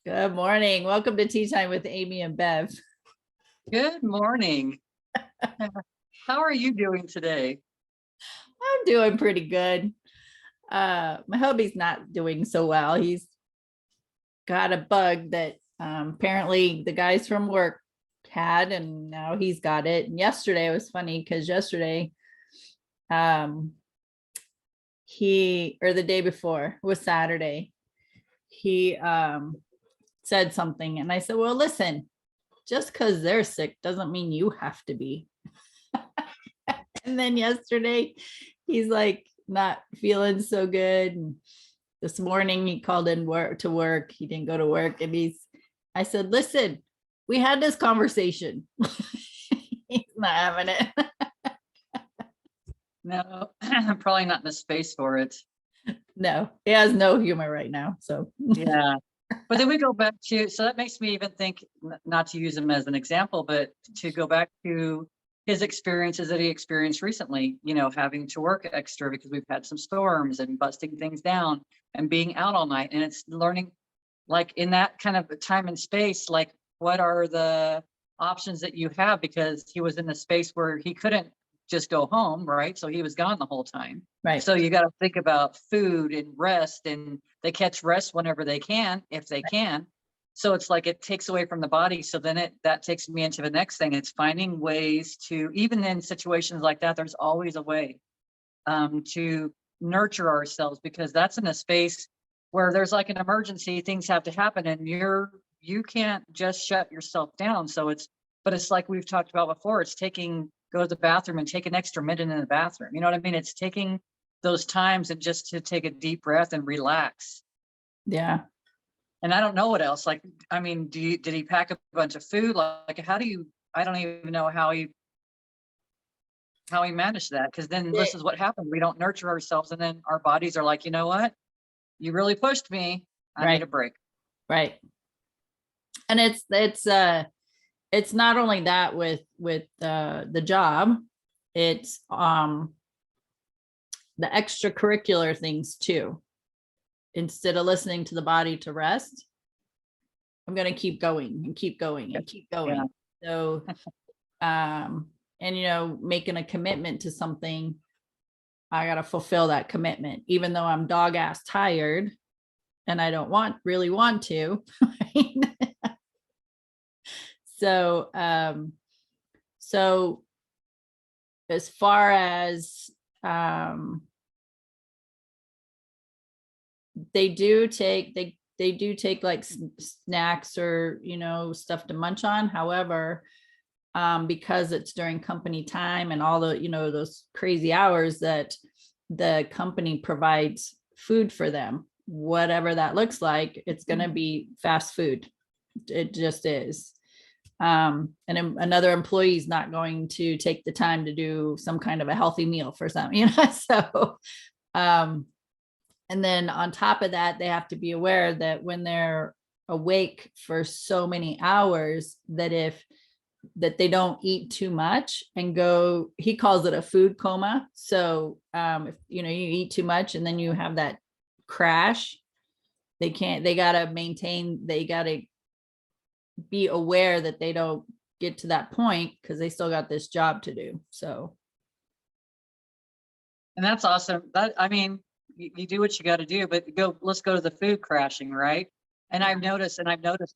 Good morning. Welcome to Tea Time with Amie and Bev. Good morning. How are you doing today? I'm doing pretty good. My hubby's not doing so well. He's got a bug that apparently the guys from work had, and now he's got it. And yesterday it was funny because yesterday, um, the day before was Saturday, he said something, and I said, "Well, listen, just because they're sick doesn't mean you have to be." And then yesterday, he's like not feeling so good. And this morning he called in to work. He didn't go to work. And I said, listen, we had this conversation. He's not having it. No, I'm probably not in the space for it. No, he has no humor right now. So Yeah. But then we go back to, so that makes me even think, not to use him as an example, but to go back to his experiences that he experienced recently, having to work extra because we've had some storms and busting things down and being out all night. And it's learning, like in that kind of time and space, like what are the options that you have? Because he was in a space where he couldn't just go home, right? So he was gone the whole time. right. So you got to think about food and rest, and they catch rest whenever they can, if they can. So it's like it takes away from the body. So then that takes me into the next thing. It's finding ways to, even in situations like that, there's always a way to nurture ourselves, because that's in a space where there's like an emergency, things have to happen, and you can't just shut yourself down. But it's like we've talked about before, it's go to the bathroom and take an extra minute in the bathroom. You know what I mean? It's taking those times and just to take a deep breath and relax. Yeah. And I don't know what else. Like, I mean, did he pack a bunch of food? Like, I don't even know how he managed that. Cause then this is what happened. We don't nurture ourselves. And then our bodies are like, you know what? You really pushed me. I need a break. Right. And it's not only that with the job, it's the extracurricular things too. Instead of listening to the body to rest, I'm going to keep going and keep going and keep going. Yeah. So and making a commitment to something, I got to fulfill that commitment even though I'm dog ass tired and I don't really want to. Right? So as far as they do take like snacks or stuff to munch on. However, because it's during company time and all the those crazy hours that the company provides food for them, whatever that looks like, it's going to be fast food. It just is. And another employee is not going to take the time to do some kind of a healthy meal for some, so and then on top of that, they have to be aware that when they're awake for so many hours, that they don't eat too much and he calls it a food coma. So if you eat too much and then you have that crash, they got to be aware that they don't get to that point because they still got this job to do. So. And that's awesome. I mean, you do what you got to do, but let's go to the food crashing, right? And I've noticed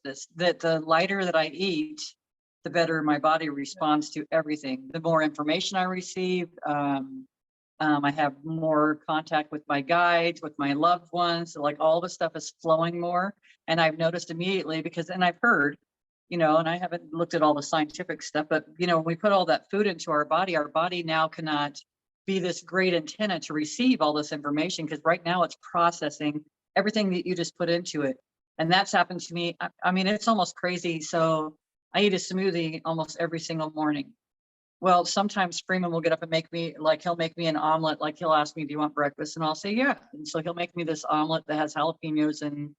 this, that the lighter that I eat, the better my body responds to everything. The more information I receive, I have more contact with my guides, with my loved ones. So like all the stuff is flowing more. And I've noticed immediately and I've heard, and I haven't looked at all the scientific stuff, but when we put all that food into our body now cannot be this great antenna to receive all this information, because right now it's processing everything that you just put into it. And that's happened to me. I mean, it's almost crazy. So I eat a smoothie almost every single morning. Well, sometimes Freeman will get up and he'll make me an omelet. Like he'll ask me, do you want breakfast? And I'll say, yeah. And so he'll make me this omelet that has jalapenos and,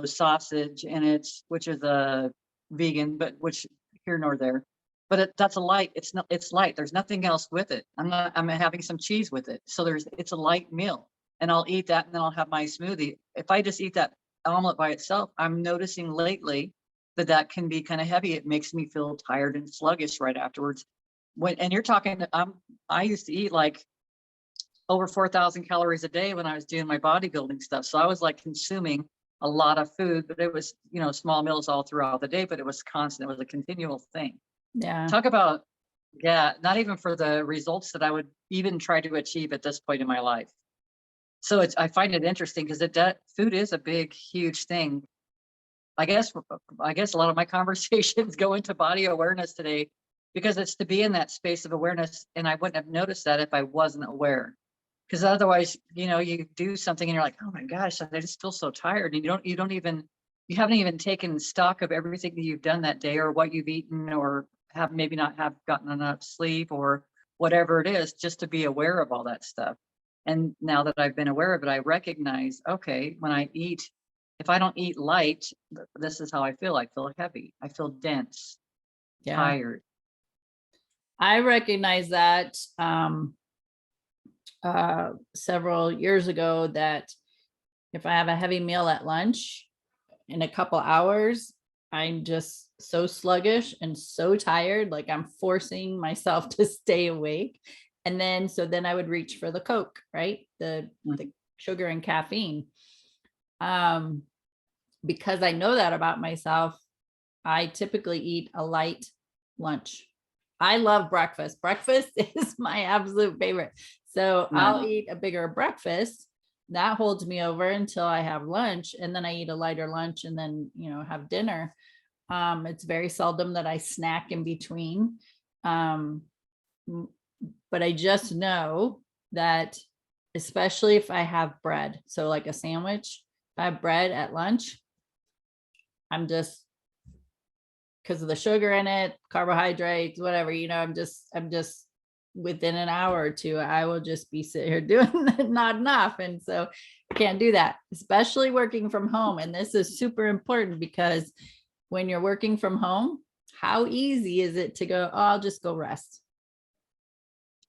sausage in it, which is a vegan, but which here nor there. But that's a light. It's light. There's nothing else with it. I'm having some cheese with it. So it's a light meal, and I'll eat that and then I'll have my smoothie. If I just eat that omelet by itself, I'm noticing lately that that can be kind of heavy. It makes me feel tired and sluggish right afterwards. And you're talking, I used to eat like over 4,000 calories a day when I was doing my bodybuilding stuff. So I was like consuming a lot of food, but it was, small meals all throughout the day, but it was constant. It was a continual thing. Yeah. Talk about, yeah, not even for the results that I would even try to achieve at this point in my life. So I find it interesting because food is a big, huge thing. I guess a lot of my conversations go into body awareness today because it's to be in that space of awareness. And I wouldn't have noticed that if I wasn't aware. Because otherwise, you do something and you're like, oh my gosh, I just feel so tired. And you haven't even taken stock of everything that you've done that day or what you've eaten or maybe not have gotten enough sleep or whatever it is, just to be aware of all that stuff. And now that I've been aware of it, I recognize, okay, when I eat, if I don't eat light, this is how I feel. I feel heavy. I feel dense, tired. I recognize that several years ago that if I have a heavy meal at lunch in a couple hours, I'm just so sluggish and so tired, like I'm forcing myself to stay awake. And then I would reach for the Coke, right? The sugar and caffeine. Because I know that about myself, I typically eat a light lunch. I love breakfast. Breakfast is my absolute favorite. So I'll eat a bigger breakfast. That holds me over until I have lunch. And then I eat a lighter lunch and then, have dinner. It's very seldom that I snack in between. But I just know that, especially if I have bread, so like a sandwich, if I have bread at lunch, I'm just, because of the sugar in it, carbohydrates, whatever, I'm just within an hour or two, I will just be sitting here doing not enough. And so I can't do that, especially working from home. And this is super important because when you're working from home, how easy is it to go, oh, I'll just go rest.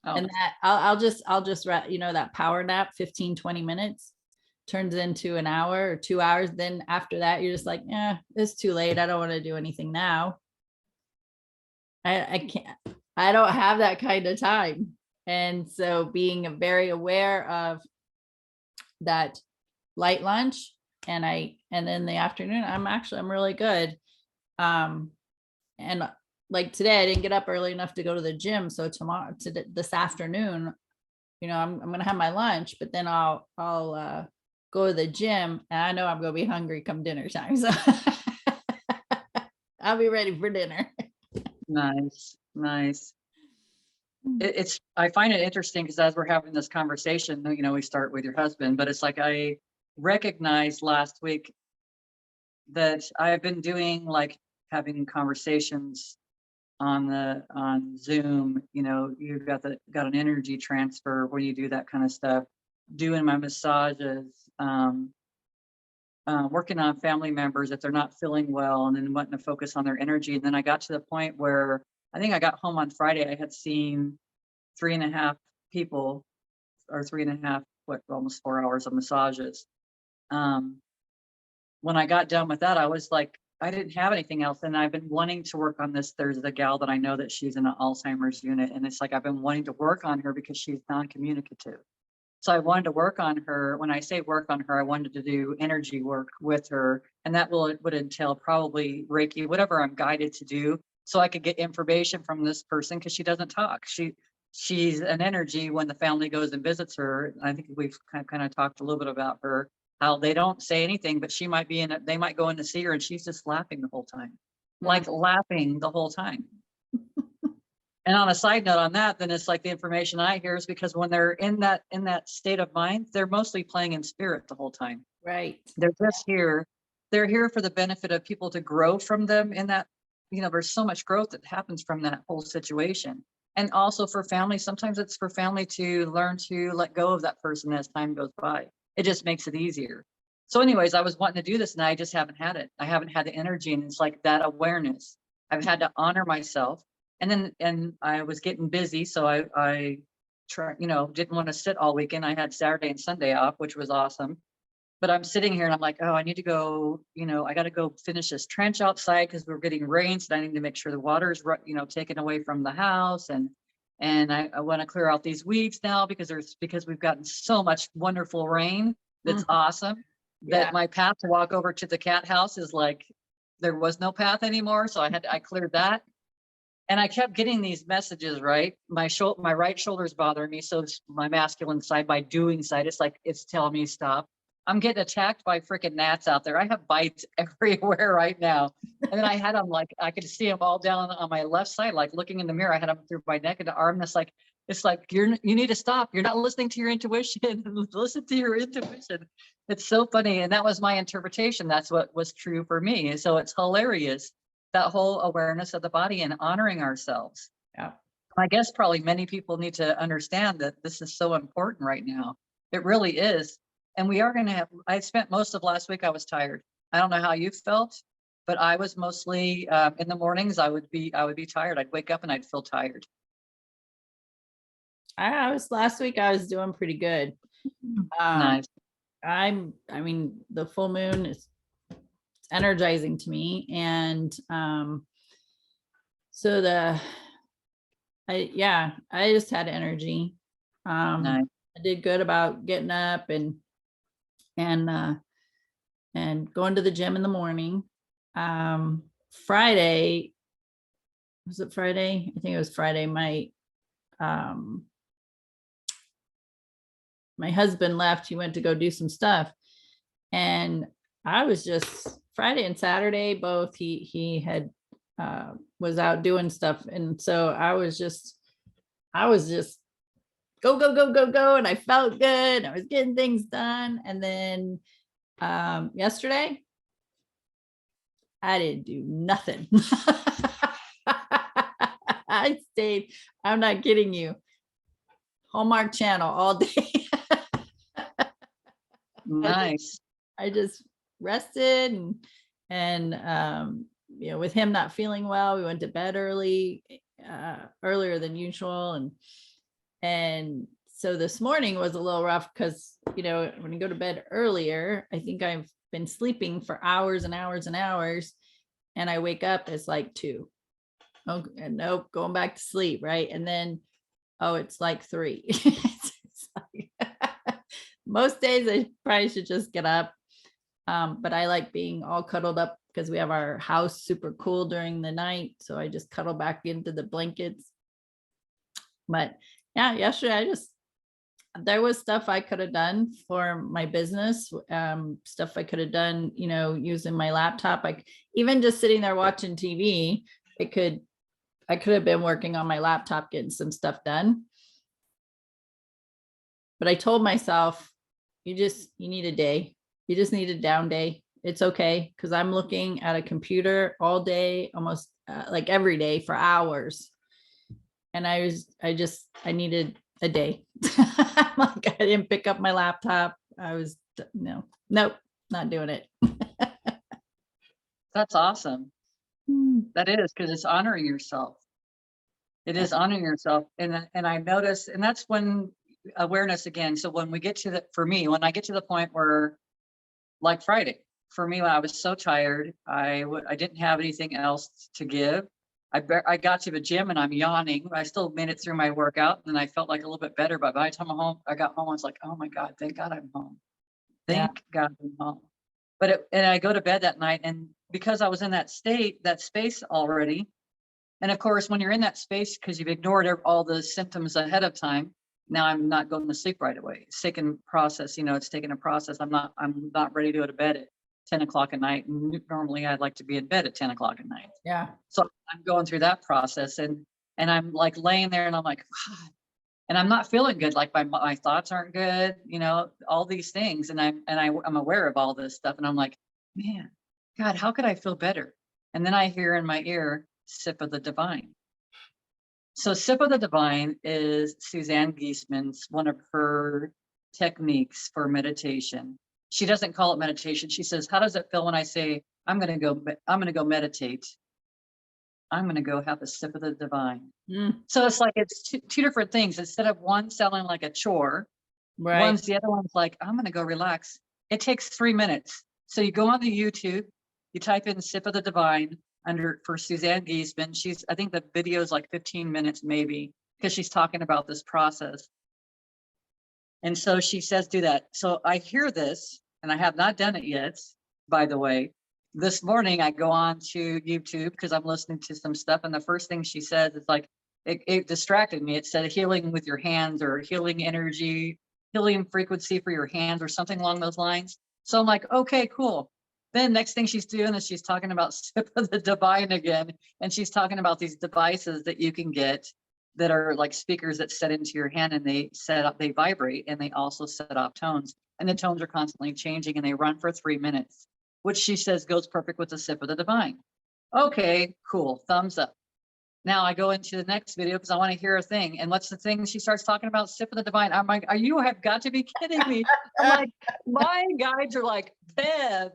Oh. And that I'll just that power nap, 15, 20 minutes turns into an hour or 2 hours. Then after that, you're just like, it's too late. I don't want to do anything now. I can't, I don't have that kind of time. And so being very aware of that light lunch and then the afternoon, I'm really good. And like today, I didn't get up early enough to go to the gym. So this afternoon, I'm going to have my lunch, but then I'll go to the gym and I know I'm going to be hungry come dinner time. So I'll be ready for dinner. Nice. I find it interesting because as we're having this conversation, we start with your husband, but it's like I recognized last week that I've been doing like having conversations on Zoom. You've got an energy transfer when you do that kind of stuff, doing my massages, working on family members if they're not feeling well, and then wanting to focus on their energy. And then I got to the point where I think I got home on Friday. I had seen 3.5 people, or 3.5, almost 4 hours of massages. When I got done with that, I was like, I didn't have anything else. And I've been wanting to work on this. There's a gal that I know that she's in an Alzheimer's unit. And it's like, I've been wanting to work on her because she's non-communicative. So I wanted to work on her. When I say work on her, I wanted to do energy work with her. And that would entail probably Reiki, whatever I'm guided to do, so I could get information from this person, because she doesn't talk. She's an energy when the family goes and visits her. I think we've kind of talked a little bit about her, how they don't say anything, but she might be they might go in to see her and she's just laughing the whole time, like laughing the whole time. And on a side note on that, then it's like the information I hear is because when they're in that state of mind, they're mostly playing in spirit the whole time. Right. They're just here. They're here for the benefit of people to grow from them in that, there's so much growth that happens from that whole situation. And also for family, sometimes it's for family to learn to let go of that person as time goes by. It just makes it easier. So anyways, I was wanting to do this and I just haven't had it. I haven't had the energy, and it's like that awareness. I've had to honor myself. And I was getting busy. So I didn't want to sit all weekend. I had Saturday and Sunday off, which was awesome. But I'm sitting here and I'm like, oh, I need to go, I got to go finish this trench outside because we're getting rains and I need to make sure the water is, taken away from the house. And I want to clear out these weeds now because we've gotten so much wonderful rain. That's Mhm. awesome. Yeah. That my path to walk over to the cat house is like, there was no path anymore. So I cleared that. And I kept getting these messages, right? My right shoulder's bothering me. So it's my masculine side, my doing side. It's like, it's telling me stop. I'm getting attacked by freaking gnats out there. I have bites everywhere right now. And then I had them like, I could see them all down on my left side, like looking in the mirror. I had them through my neck and the arm. That's like, it's like, you need to stop. You're not listening to your intuition. Listen to your intuition. It's so funny. And that was my interpretation. That's what was true for me. And so it's hilarious, that whole awareness of the body and honoring ourselves. Yeah. I guess probably many people need to understand that this is so important right now. It really is. And we are going to have, I spent most of last week, I was tired. I don't know how you felt, but I was mostly in the mornings, I would be tired. I'd wake up and I'd feel tired. Last week I was doing pretty good. Nice. I mean, the full moon is energizing to me. And so I just had energy. Nice. I did good about getting up and going to the gym in the morning. Friday, was it Friday? I think it was Friday. My husband left. He went to go do some stuff, and I was just Friday and Saturday both. He had was out doing stuff, and so I was just go go go go go, and I felt good. I was getting things done, and then yesterday I didn't do nothing. I stayed, I'm not kidding you, Hallmark Channel all day. Nice. I just rested with him not feeling well, we went to bed earlier than usual. And so this morning was a little rough because, when you go to bed earlier, I think I've been sleeping for hours and hours and hours. And I wake up, it's like 2. Oh, and nope, going back to sleep. Right. And then, it's like 3. It's like, most days I probably should just get up. But I like being all cuddled up because we have our house super cool during the night. So I just cuddle back into the blankets. But yeah, yesterday there was stuff I could have done for my business, stuff I could have done, using my laptop. Like even just sitting there watching TV, I could have been working on my laptop, getting some stuff done. But I told myself, you need a day. You just need a down day. It's okay. Cause I'm looking at a computer all day, almost like every day for hours. And I needed a day. Like I didn't pick up my laptop. I was nope, not doing it. That's awesome. That is, because it's honoring yourself. It is honoring yourself. And I notice, and that's when awareness again. So when we get to when I get to the point where, like Friday, for me, when I was so tired, I didn't have anything else to give. I got to the gym and I'm yawning. I still made it through my workout and I felt like a little bit better. But by the time I got home, I was like, oh my God, thank God I'm home. Thank God I'm home. And I go to bed that night, and because I was in that space already. And of course, when you're in that space, because you've ignored all the symptoms ahead of time, now I'm not going to sleep right away. It's taken process, it's taken a process. I'm not ready to go to bed at 10 o'clock at night. And normally I'd like to be in bed at 10 o'clock at night. Yeah. So I'm going through that process and I'm like laying there and I'm like, God, and I'm not feeling good. Like my thoughts aren't good, all these things. And I'm aware of all this stuff. And I'm like, man, God, how could I feel better? And then I hear in my ear, sip of the divine. So sip of the divine is Suzanne Giesemann's, one of her techniques for meditation. She doesn't call it meditation. She says, how does it feel when I say, I'm going to go meditate. I'm going to go have a sip of the divine. So it's like, it's two different things. Instead of one sounding like a chore, right. The other one's like, I'm going to go relax It takes 3 minutes. So you go on the YouTube, you type in Sip of the Divine for Suzanne Giesemann. I think the video is like 15 minutes maybe, because she's talking about this process. And so she says, do that. So I hear this, and I have not done it yet, by the way. This morning I go on to YouTube because I'm listening to some stuff. And the first thing she says is like, it distracted me. It said healing with your hands, or healing energy, healing frequency for your hands, or something along those lines. So I'm like, okay, cool. Then next thing she's doing is she's talking about Sip of the Divine again. And she's talking about these devices that you can get that are like speakers that set into your hand, and they vibrate, and they also set off tones. And the tones are constantly changing, and they run for 3 minutes, which she says goes perfect with the Sip of the Divine. Okay, cool. Thumbs up. Now I go into the next video because I want to hear a thing. And what's the thing? She starts talking about Sip of the Divine. I'm like, you have got to be kidding me. I'm like, my guides are like, Bev,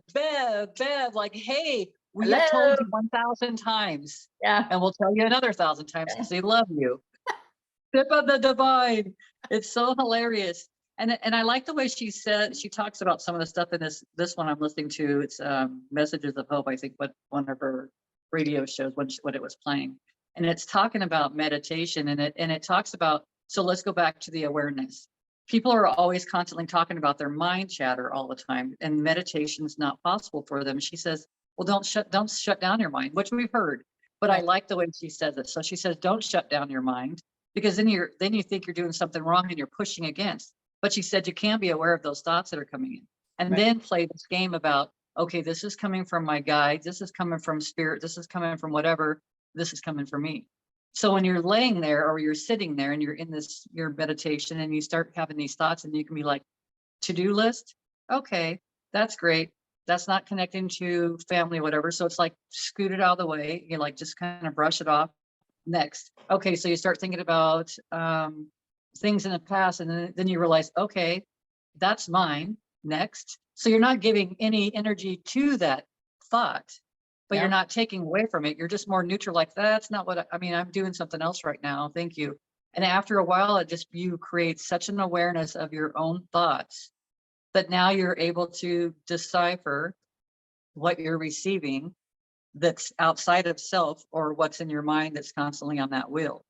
like, hey, we have told you 1,000 times. Yeah. And we'll tell you another 1,000 times because they love you. Sip of the Divine. It's so hilarious. And I like the way she talks about some of the stuff in this one I'm listening to. It's Messages of Hope, I think, what one of her radio shows, what it was playing. And it's talking about meditation, and it talks about, so let's go back to the awareness. People are always constantly talking about their mind chatter all the time, and meditation is not possible for them. She says, well, don't shut down your mind, which we've heard, but I like the way she says it. So she says, don't shut down your mind, because then you think you're doing something wrong and you're pushing against. But she said you can be aware of those thoughts that are coming in, and then play this game about, okay, this is coming from my guides, this is coming from spirit, this is coming from whatever, this is coming from me. So when you're laying there, or you're sitting there and you're in your meditation, and you start having these thoughts, and you can be like, to-do list, okay, that's great. That's not connecting to family, whatever. So it's like, scoot it out of the way. You like, just kind of brush it off. Next. Okay. So you start thinking about things in the past, and then you realize, okay, that's mine. Next. So you're not giving any energy to that thought, but you're not taking away from it. You're just more neutral. Like, that's not what I'm doing something else right now. Thank you. And after a while, you create such an awareness of your own thoughts that now you're able to decipher what you're receiving that's outside of self, or what's in your mind that's constantly on that wheel.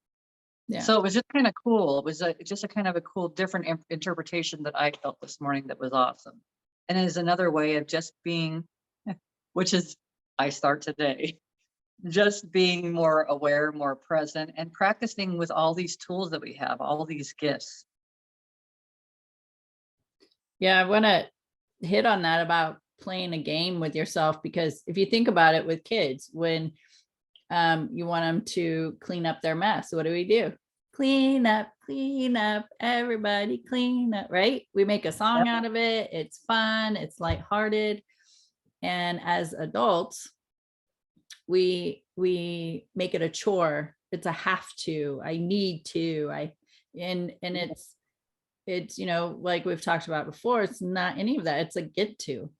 Yeah. So it was just kind of cool. It was just a kind of a cool, different interpretation that I felt this morning that was awesome. And it is another way of just being, which is, I start today, just being more aware, more present, and practicing with all these tools that we have, all these gifts. Yeah, I want to hit on that about playing a game with yourself, because if you think about it with kids, when you want them to clean up their mess, what do? Clean up, everybody clean up, right? We make a song out of it. It's fun, it's lighthearted. And as adults, we make it a chore. It's a have to, I need to, and it's, like we've talked about before, it's not any of that. It's a get to.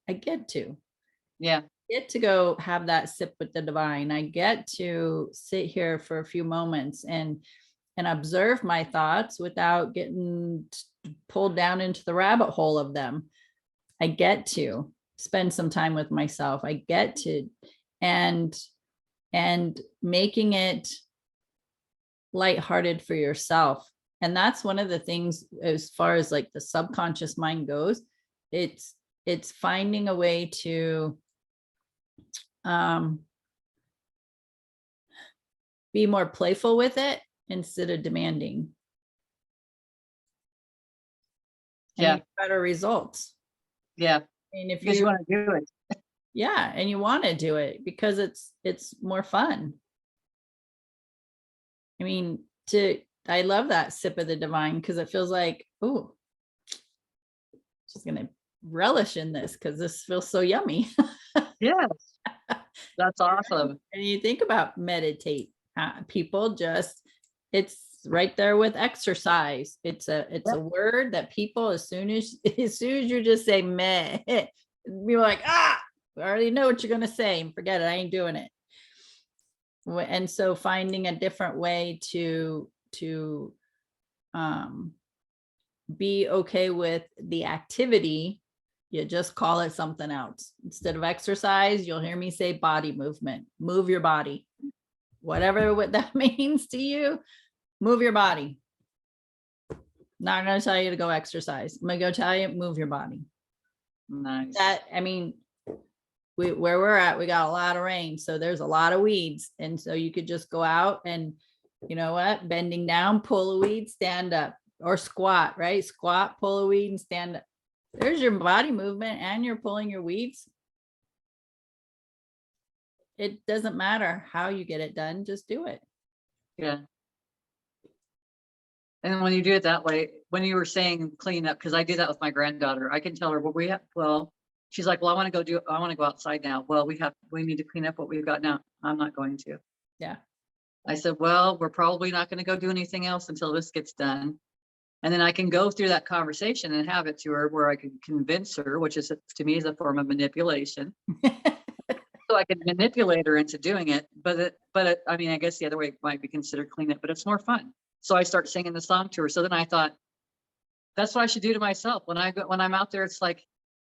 Yeah. Get to go have that sip with the divine. I get to sit here for a few moments and observe my thoughts without getting pulled down into the rabbit hole of them. I get to spend some time with myself. I get to, and making it lighthearted for yourself. And that's one of the things, as far as like the subconscious mind goes, it's finding a way to be more playful with it instead of demanding. Yeah. Better results. Yeah. And if you want to do it. Yeah. And you want to do it because it's more fun. I mean, I love that sip of the divine, because it feels like, oh, just going to relish in this because this feels so yummy. Yes. That's awesome. And you think about meditate, people it's right there with exercise. It's a word that people, as soon as you just say meh, you're like, I already know what you're going to say, and forget it. I ain't doing it. And so finding a different way to be okay with the activity You just call it something else. Instead of exercise, you'll hear me say body movement. Move your body. Whatever what that means to you, move your body. Not going to tell you to go exercise. I'm going to go tell you, move your body. Nice. That, I mean, where we're at, we got a lot of rain. So there's a lot of weeds. And so you could just go out and, you know what, bending down, pull a weed, stand up, or squat, right? Squat, pull a weed and stand up. There's your body movement and you're pulling your weeds. It doesn't matter how you get it done, just do it. Yeah. And when you do it that way, when you were saying clean up, because I do that with my granddaughter, I can tell her, well, she's like, well, I want to go outside now. Well, we need to clean up what we've got now. I'm not going to. Yeah. I said, well, we're probably not going to go do anything else until this gets done. And then I can go through that conversation and have it to her where I can convince her, which is to me is a form of manipulation. So I can manipulate her into doing it. But I mean, I guess the other way might be considered clean up, but it's more fun. So I start singing the song to her. So then I thought, that's what I should do to myself. When I'm out there, it's like,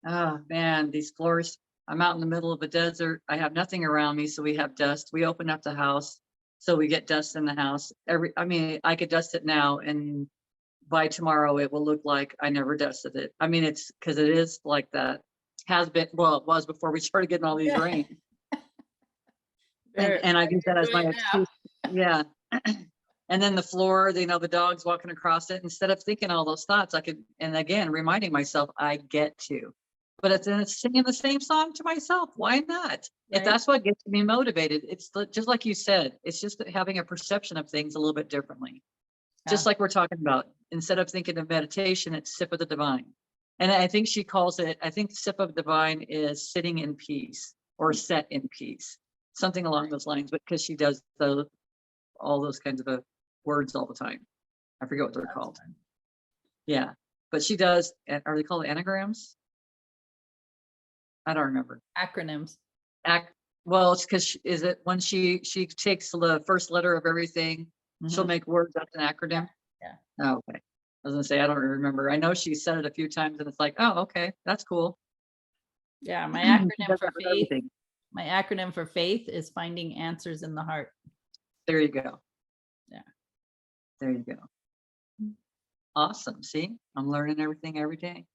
oh man, these floors, I'm out in the middle of a desert. I have nothing around me. So we have dust. We open up the house. So we get dust in the house. I mean, I could dust it now and by tomorrow it will look like I never dusted it. I mean, it's because it is like that. Has been, well, it was before we started getting all these rain. And I use that as my excuse. Yeah. And then the floor, you know, the dogs walking across it, instead of thinking all those thoughts, I could, and again, reminding myself, I get to, but it's singing the same song to myself. Why not? Right. If that's what gets me motivated, it's just like you said, it's just having a perception of things a little bit differently. Yeah. Just like we're talking about, instead of thinking of meditation, it's sip of the divine. And I think she calls it, I think sip of divine is sitting in peace or set in peace, something along those lines, because she does all those kinds of words all the time. I forget what they're called. Yeah, but she does. Are they called anagrams? I don't remember. Acronyms. Well, it's because is it when she takes the first letter of everything, she'll make words up an acronym. Yeah. Oh, okay. I was gonna say I don't remember. I know she said it a few times, and it's like, oh, okay, that's cool. Yeah, my acronym for faith. My acronym for faith is finding answers in the heart. There you go. Yeah. There you go. Awesome. See, I'm learning everything every day.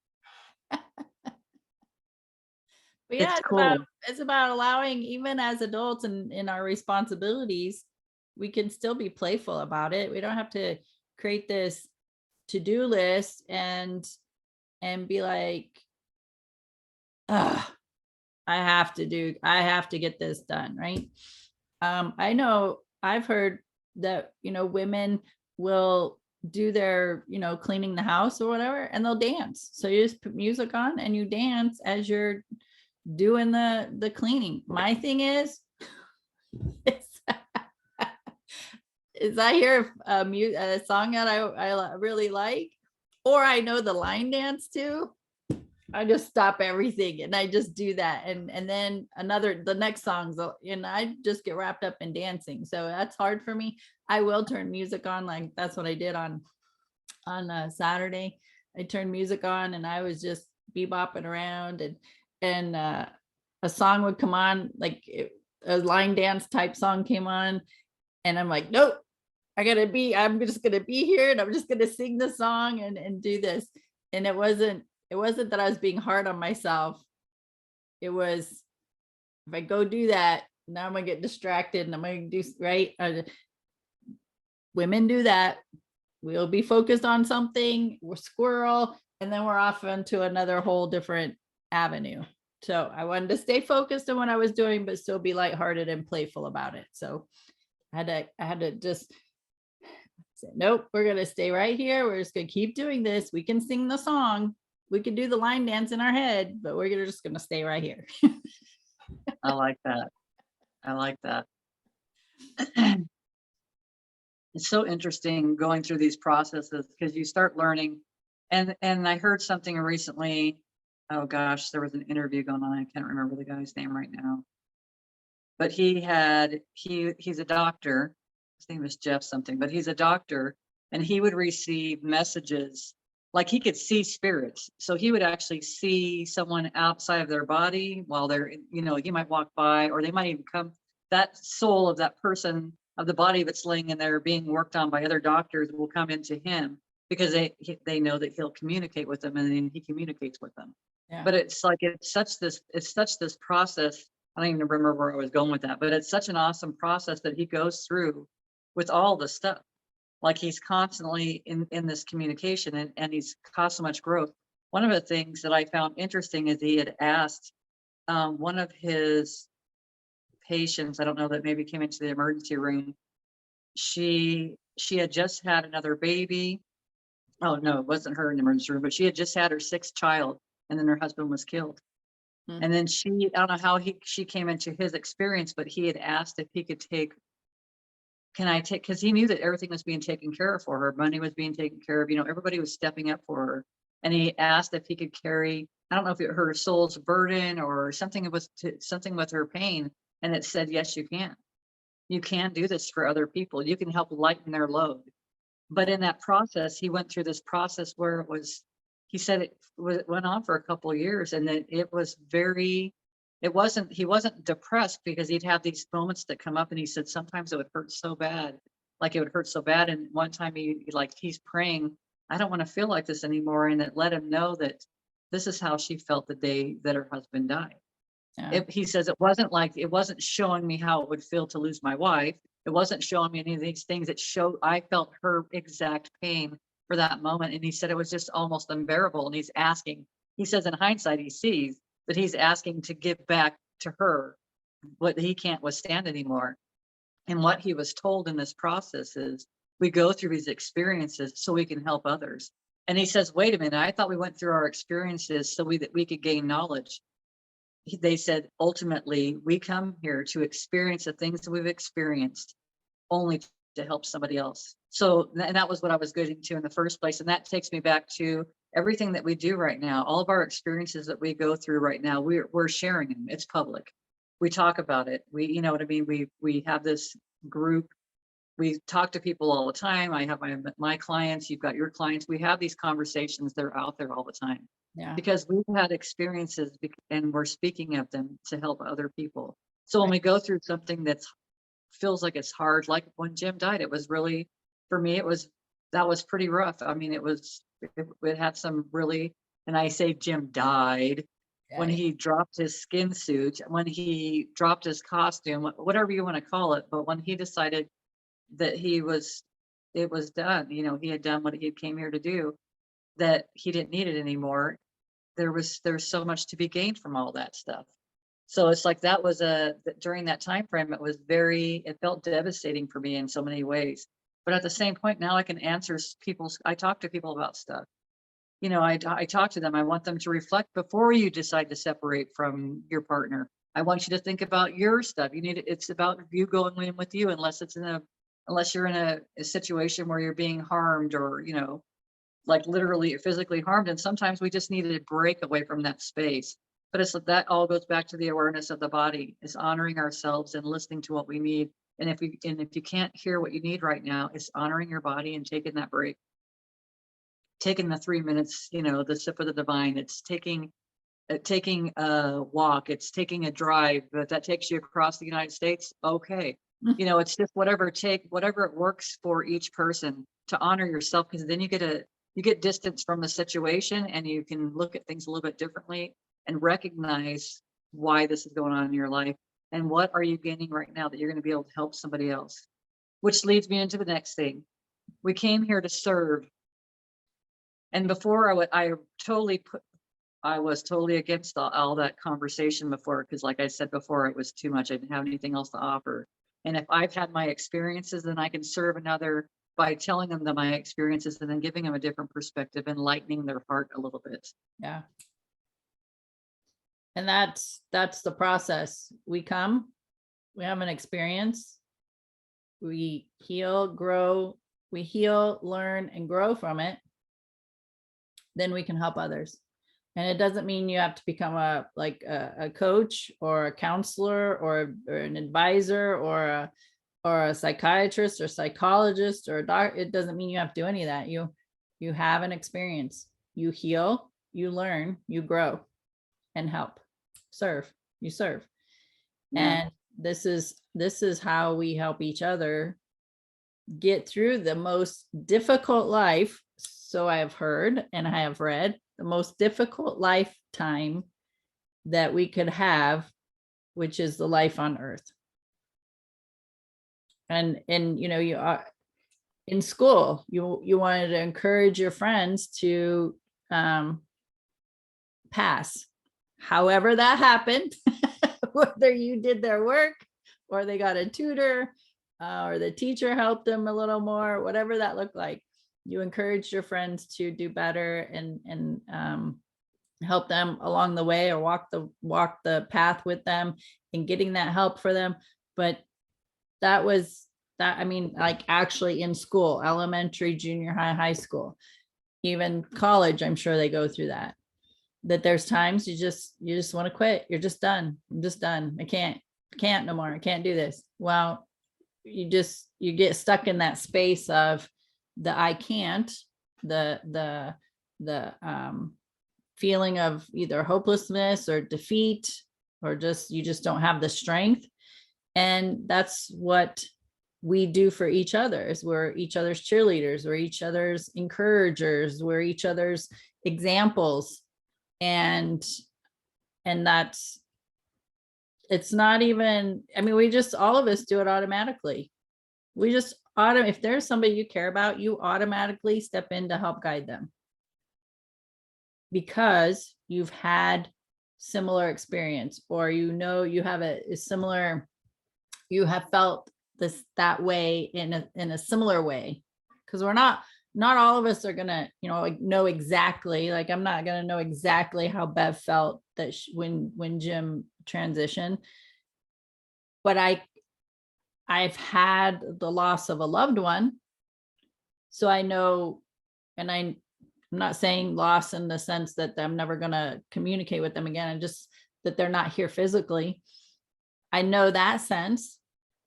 But yeah, it's about allowing, even as adults and in our responsibilities, we can still be playful about it. We don't have to create this to-do list and be like, I have to get this done, right? I know I've heard that, you know, women will do their, you know, cleaning the house or whatever, and they'll dance. So you just put music on and you dance as you're doing the cleaning. My thing is I hear a song that I really like, or I know the line dance too, I just stop everything and I just do that. And then the next songs, and I just get wrapped up in dancing. So that's hard for me. I will turn music on. Like that's what I did on Saturday. I turned music on and I was just bebopping around, and a song would come on, like a line dance type song came on, and I'm like, nope, I'm just gonna be here and I'm just gonna sing the song and do this. And it wasn't that I was being hard on myself. It was, if I go do that, now I'm gonna get distracted and I'm gonna do right. Women do that. We'll be focused on something, we're squirrel, and then we're off into another whole different avenue. So I wanted to stay focused on what I was doing, but still be lighthearted and playful about it. So I had to just say, nope, we're gonna stay right here. We're just gonna keep doing this. We can sing the song, we can do the line dance in our head, but we're just gonna stay right here. I like that. I like that. It's so interesting going through these processes because you start learning. And I heard something recently. Oh gosh, there was an interview going on. I can't remember the guy's name right now. But he's a doctor. His name is Jeff something, but he's a doctor, and he would receive messages like he could see spirits. So he would actually see someone outside of their body while they're, he might walk by, or they might even come, that soul of that person, of the body that's laying in there being worked on by other doctors, will come into him because they know that he'll communicate with them, and then he communicates with them. Yeah. But it's like, it's such this process. I don't even remember where I was going with that, but it's such an awesome process that he goes through with all the stuff. Like he's constantly in this communication, and he's caused so much growth. One of the things that I found interesting is he had asked one of his patients, I don't know, that maybe came into the emergency room. She had just had another baby. Oh no, it wasn't her in the emergency room, but she had just had her 6th child, and then her husband was killed. Hmm. And then I don't know how she came into his experience, but he had asked if he could take, because he knew that everything was being taken care of for her. Money was being taken care of, everybody was stepping up for her. And he asked if he could carry, I don't know if it her soul's burden or something, something with her pain. And it said, yes, you can. You can do this for other people. You can help lighten their load. But in that process, he went through this process where he said it went on for a couple of years, and then he wasn't depressed, because he'd have these moments that come up, and he said sometimes it would hurt so bad, like it would hurt so bad. And one time he's praying, I don't want to feel like this anymore. And it let him know that this is how she felt the day that her husband died. Yeah. He says it wasn't showing me how it would feel to lose my wife. It wasn't showing me any of these things. I felt her exact pain for that moment. And he said it was just almost unbearable. And he says in hindsight, he sees that he's asking to give back to her what he can't withstand anymore. And what he was told in this process is, we go through these experiences so we can help others. And he says, wait a minute, I thought we went through our experiences so that we could gain knowledge. They said, ultimately, we come here to experience the things that we've experienced only to help somebody else. So, and that was what I was getting to in the first place. And that takes me back to everything that we do right now. All of our experiences that we go through right now, we're sharing them. It's public. We talk about it. You know what I mean? We have this group. We talk to people all the time. I have my clients, you've got your clients. We have these conversations. They're out there all the time. Yeah. Because we've had experiences and we're speaking of them to help other people. So when we go through something that feels like it's hard, like when Jim died, it was really, for me, that was pretty rough. I mean, it had some really, and I say Jim died when he dropped his skin suit, when he dropped his costume, whatever you want to call it. But when he decided that it was done, he had done what he came here to do, that he didn't need it anymore. There's so much to be gained from all that stuff. So it's like during that time frame, it felt devastating for me in so many ways. But at the same point, now I can I talk to people about stuff. I talk to them. I want them to reflect before you decide to separate from your partner. I want you to think about your stuff. It's about you going in with you, unless you're in a situation where you're being harmed, or, like literally physically harmed. And sometimes we just need a break away from that space. But that all goes back to the awareness of the body, is honoring ourselves and listening to what we need. And if you can't hear what you need right now, it's honoring your body and taking that break, taking the 3 minutes, the sip of the divine. It's taking a walk, it's taking a drive, but that takes you across the United States. Okay. It's just whatever it works for each person, to honor yourself, because then you get distance from the situation, and you can look at things a little bit differently and recognize why this is going on in your life, and what are you gaining right now that you're going to be able to help somebody else. Which leads me into the next thing. We came here to serve. And before I was totally against all that conversation before, because like I said before, it was too much. I didn't have anything else to offer. And if I've had my experiences, then I can serve another by telling them my experiences, and then giving them a different perspective and lightening their heart a little bit. Yeah. And that's the process. We come, we have an experience, we heal, learn, and grow from it. Then we can help others. And it doesn't mean you have to become a coach or a counselor or an advisor or a psychiatrist or psychologist or a doctor. It doesn't mean you have to do any of that. You have an experience. You heal, you learn, you grow, and help. Serve. You serve. Yeah. And this is how we help each other get through the most difficult life. So I have heard and I have read, the most difficult lifetime that we could have, which is the life on earth. And you know, you are in school, you wanted to encourage your friends to pass. However that happened, whether you did their work or they got a tutor or the teacher helped them a little more, whatever that looked like, you encouraged your friends to do better and help them along the way, or walk the path with them and getting that help for them. But that was that, I mean, like actually in school, elementary, junior high, high school, even college, I'm sure they go through that there's times you just want to quit. You're just done. I'm just done. I can't no more. I can't do this. Well, you get stuck in that space of the I can't, the feeling of either hopelessness or defeat, or you just don't have the strength. And that's what we do for each other. Is we're each other's cheerleaders, we're each other's encouragers, we're each other's examples. And that's, it's not even, I mean, we just, all of us do it automatically. We just if there's somebody you care about, you automatically step in to help guide them, because you've had similar experience, or you know you have a similar, you have felt that way in a similar way. Because we're not all of us are gonna, you know, like know exactly, like I'm not gonna know exactly how Bev felt that when Jim transitioned, but I've had the loss of a loved one, so I know. And I'm not saying loss in the sense that I'm never gonna communicate with them again, and just that they're not here physically. I know that sense,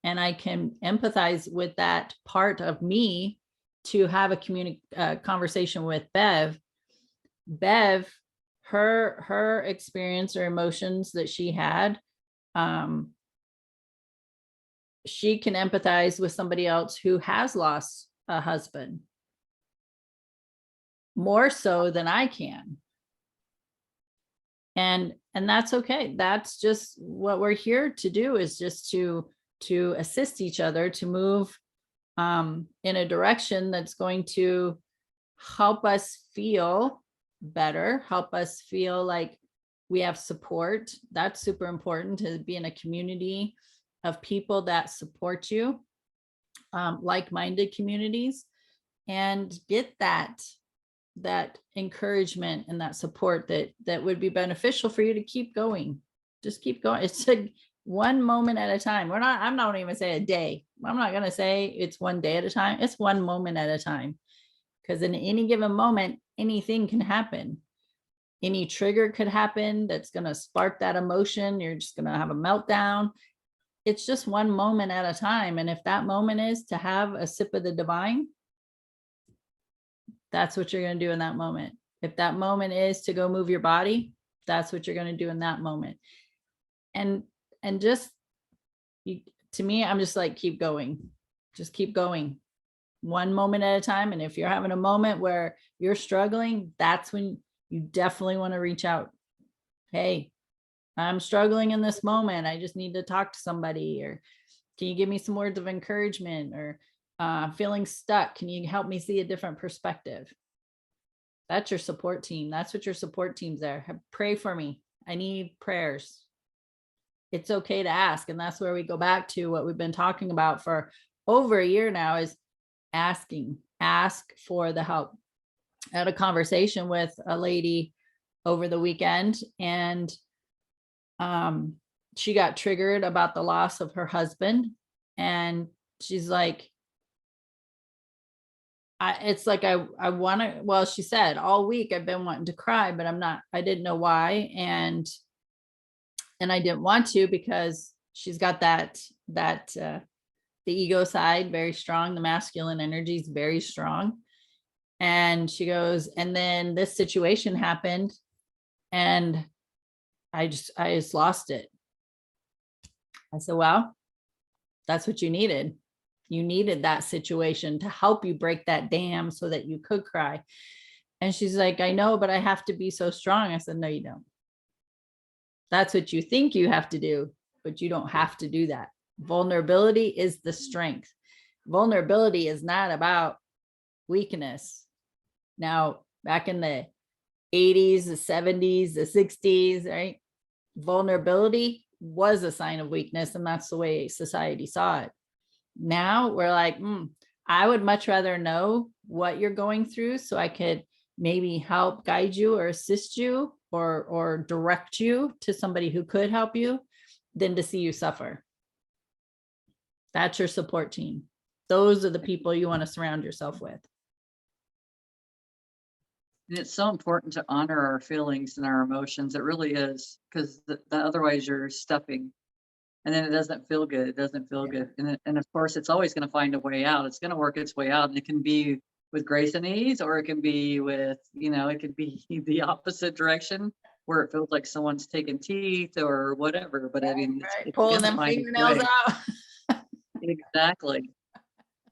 and I can empathize with that part of me to have a conversation with Bev. Her experience or emotions that she had, she can empathize with somebody else who has lost a husband more so than I can. And that's okay. That's just what we're here to do, is just to assist each other to move in a direction that's going to help us feel better, help us feel like we have support. That's super important, to be in a community of people that support you, like-minded communities, and get that encouragement and that support that would be beneficial for you to keep going. Just keep going. It's like one moment at a time. I'm not even say a day. I'm not going to say it's one day at a time. It's one moment at a time. Because in any given moment, anything can happen. Any trigger could happen that's going to spark that emotion. You're just going to have a meltdown. It's just one moment at a time. And if that moment is to have a sip of the divine, that's what you're going to do in that moment. If that moment is to go move your body, that's what you're going to do in that moment. And just, to me, I'm just like, keep going. Just keep going. One moment at a time. And if you're having a moment where you're struggling, that's when you definitely want to reach out. Hey, I'm struggling in this moment. I just need to talk to somebody. Or can you give me some words of encouragement? Or feeling stuck, can you help me see a different perspective? That's your support team. That's what your support team's there. Pray for me. I need prayers. It's okay to ask. And that's where we go back to what we've been talking about for over a year now, is asking. Ask for the help. I had a conversation with a lady over the weekend, and she got triggered about the loss of her husband. And she's like, it's like, I want to, well, she said, all week I've been wanting to cry, but I didn't know why. And I didn't want to, because she's got that the ego side very strong. The masculine energy is very strong. And she goes, and then this situation happened and I just lost it. I said, well, that's what you needed. You needed that situation to help you break that dam so that you could cry. And she's like, I know, but I have to be so strong. I said, no, you don't. That's what you think you have to do, but you don't have to do that. Vulnerability is the strength. Vulnerability is not about weakness. Now, back in the 80s, the 70s, the 60s, right? Vulnerability was a sign of weakness, and that's the way society saw it. Now we're like, I would much rather know what you're going through so I could maybe help guide you or assist you or direct you to somebody who could help you than to see you suffer. That's your support team. Those are the people you want to surround yourself with. And it's so important to honor our feelings and our emotions. It really is, because otherwise you're stuffing, and then it doesn't feel good. It doesn't feel good. And of course, it's always going to find a way out. It's going to work its way out. And it can be with grace and ease, or it can be with, it could be the opposite direction where it feels like someone's taking teeth or whatever. But I mean, it's Pulling gonna them find its fingernails way. out. Exactly.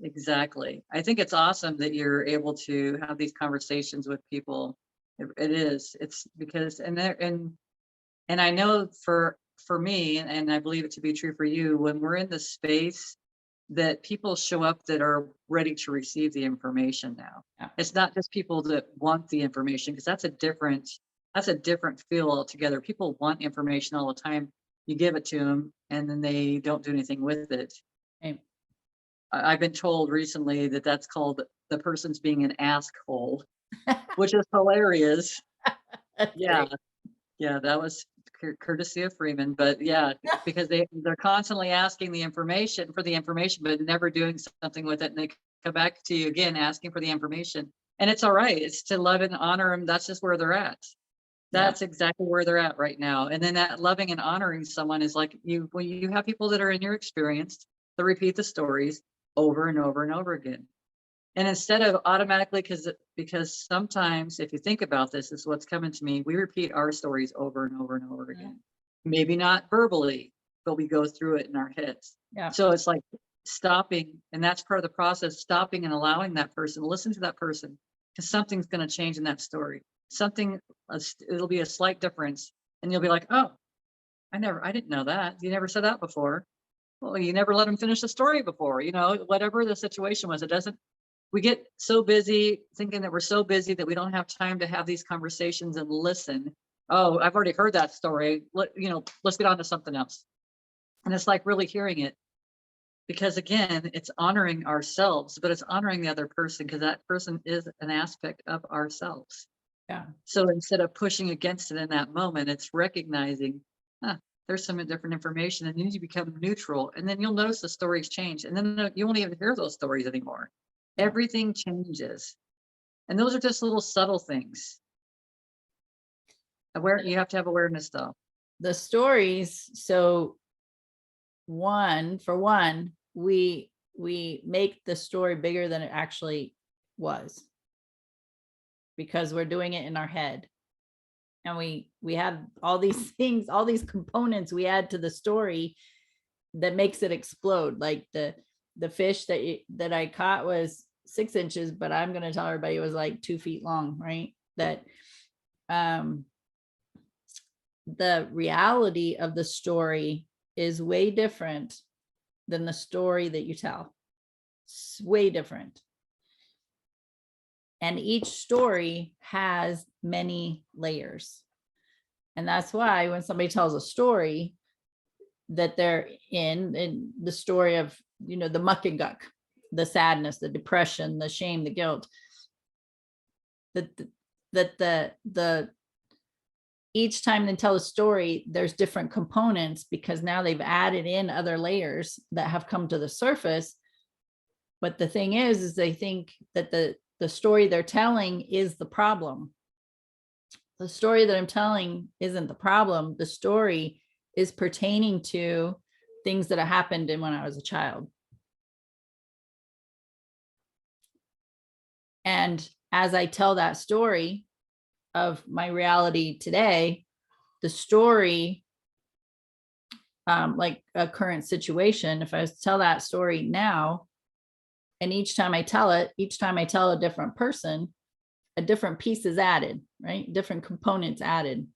Exactly. I think it's awesome that you're able to have these conversations with people. It is. It's because, and I know for me, and I believe it to be true for you, when we're in the space that people show up that are ready to receive the information now. Yeah. It's not just people that want the information, because that's a different feel altogether. People want information all the time. You give it to them and then they don't do anything with it. Right. I've been told recently that that's called the person's being an askhole, which is hilarious. Yeah. Great. Yeah, that was courtesy of Freeman, but yeah, because they're constantly asking the information, but never doing something with it. And they come back to you again, asking for the information. And it's all right. It's to love and honor them. That's just where they're at. That's exactly where they're at right now. And then that loving and honoring someone is like when you have people that are in your experience that repeat the stories over and over and over again. And instead of automatically, because sometimes if you think about this, is what's coming to me, we repeat our stories over and over and over again. Maybe not verbally, but we go through it in our heads. Yeah. So it's like stopping, and that's part of the process, stopping and allowing that person, listen to that person, because something's going to change in that story. It'll be a slight difference, and you'll be like, oh, I didn't know that. You never said that before. Well, you never let them finish the story before, whatever the situation was. We get so busy thinking that we're so busy that we don't have time to have these conversations and listen. Oh, I've already heard that story. Let's get on to something else. And it's like really hearing it, because again, it's honoring ourselves, but it's honoring the other person, because that person is an aspect of ourselves. Yeah. So instead of pushing against it in that moment, it's recognizing, there's some different information, and then you become neutral, and then you'll notice the stories change, and then you won't even hear those stories anymore. Everything changes. And those are just little subtle things. You have to have awareness though. The stories. So for one, we make the story bigger than it actually was, because we're doing it in our head. And we have all these things, all these components we add to the story that makes it explode. Like the fish that I caught was 6 inches, but I'm going to tell everybody it was like 2 feet long, right? That the reality of the story is way different than the story that you tell. It's way different. And each story has many layers. And that's why when somebody tells a story that they're in the story of, the muck and guck, the sadness, the depression, the shame, the guilt, that each time they tell a story, there's different components, because now they've added in other layers that have come to the surface. But the thing is they think that the story they're telling is the problem. The story that I'm telling isn't the problem. The story is pertaining to things that have happened when I was a child. And as I tell that story of my reality today, the story, like a current situation, if I was to tell that story now, and each time I tell a different person, a different piece is added, right? Different components added.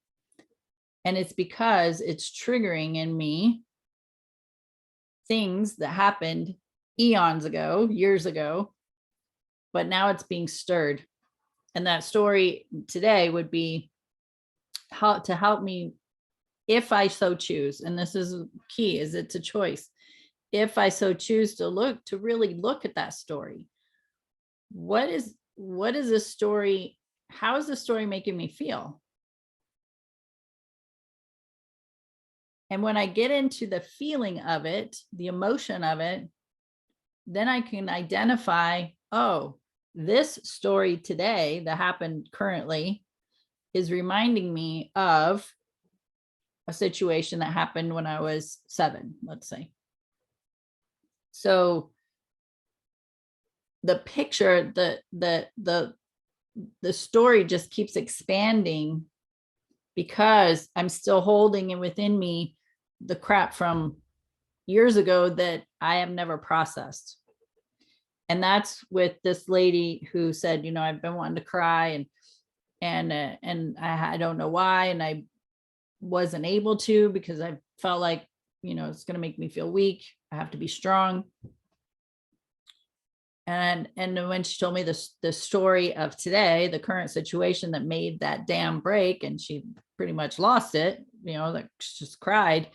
And it's because it's triggering in me things that happened eons ago, years ago, but now it's being stirred. And that story today would be how to help me, if I so choose, and this is key, is it's a choice. If I so choose to really look at that story, what is this story? How is the story making me feel? And when I get into the feeling of it, the emotion of it, then I can identify, oh, this story today that happened currently is reminding me of a situation that happened when I was 7, let's say. So the picture, the story just keeps expanding because I'm still holding it within me, the crap from years ago that I have never processed. And that's with this lady who said, I've been wanting to cry and I don't know why. And I wasn't able to because I felt like, it's going to make me feel weak. I have to be strong. And when she told me the story of today, the current situation that made that dam break, and she pretty much lost it, like she just cried,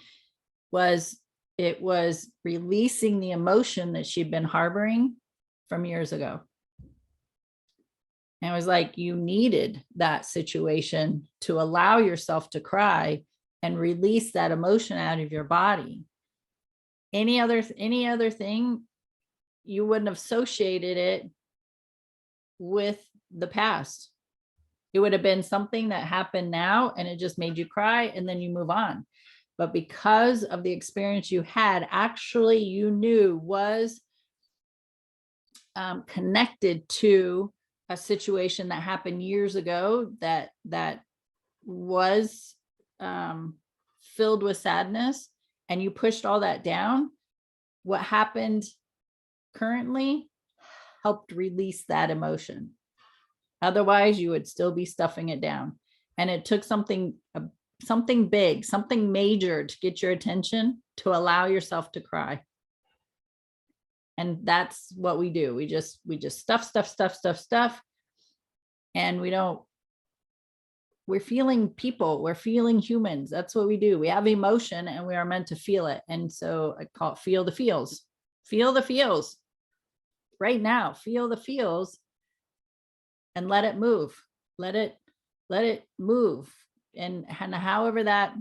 it was releasing the emotion that she'd been harboring from years ago. And it was like, you needed that situation to allow yourself to cry and release that emotion out of your body. Any other thing, you wouldn't have associated it with the past. It would have been something that happened now and it just made you cry and then you move on. But because of the experience you had, actually you knew was connected to a situation that happened years ago that was filled with sadness, and you pushed all that down, what happened currently helped release that emotion. Otherwise, you would still be stuffing it down. And it took something big, something major to get your attention, to allow yourself to cry. And that's what we do. We just stuff. And we're feeling people, we're feeling humans. That's what we do. We have emotion and we are meant to feel it. And so I call it feel the feels. Feel the feels right now. Feel the feels and let it move. Let it move. And however that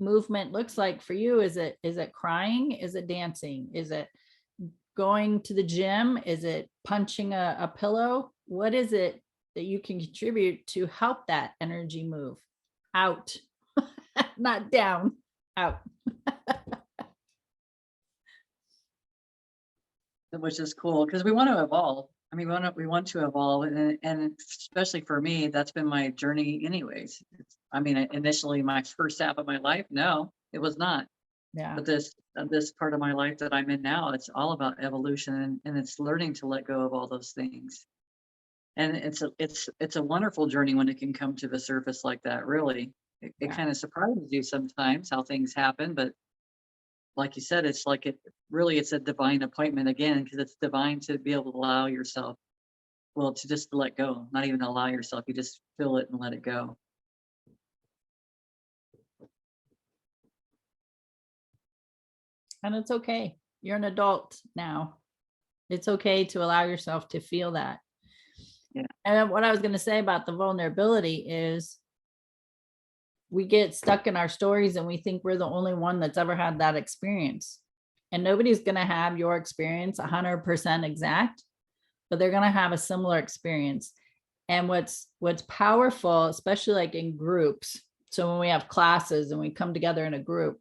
movement looks like for you, is it crying? Is it dancing? Is it going to the gym? Is it punching a pillow? What is it that you can contribute to help that energy move out? Not down, out. Which is cool because we want to evolve. I mean, we want to evolve, and especially for me, that's been my journey anyways. Initially my first half of my life, no, it was not. Yeah. But this part of my life that I'm in now, it's all about evolution, and it's learning to let go of all those things. And it's a wonderful journey when it can come to the surface like that. Really, it kind of surprises you sometimes how things happen, but like you said, it's like it's a divine appointment again, because it's divine to be able to allow yourself, to just let go, not even allow yourself, you just feel it and let it go. And it's okay. You're an adult now. It's okay to allow yourself to feel that. Yeah. And what I was going to say about the vulnerability is we get stuck in our stories and we think we're the only one that's ever had that experience. And nobody's going to have your experience 100% exact, but they're going to have a similar experience. And what's powerful, especially like in groups. So when we have classes and we come together in a group,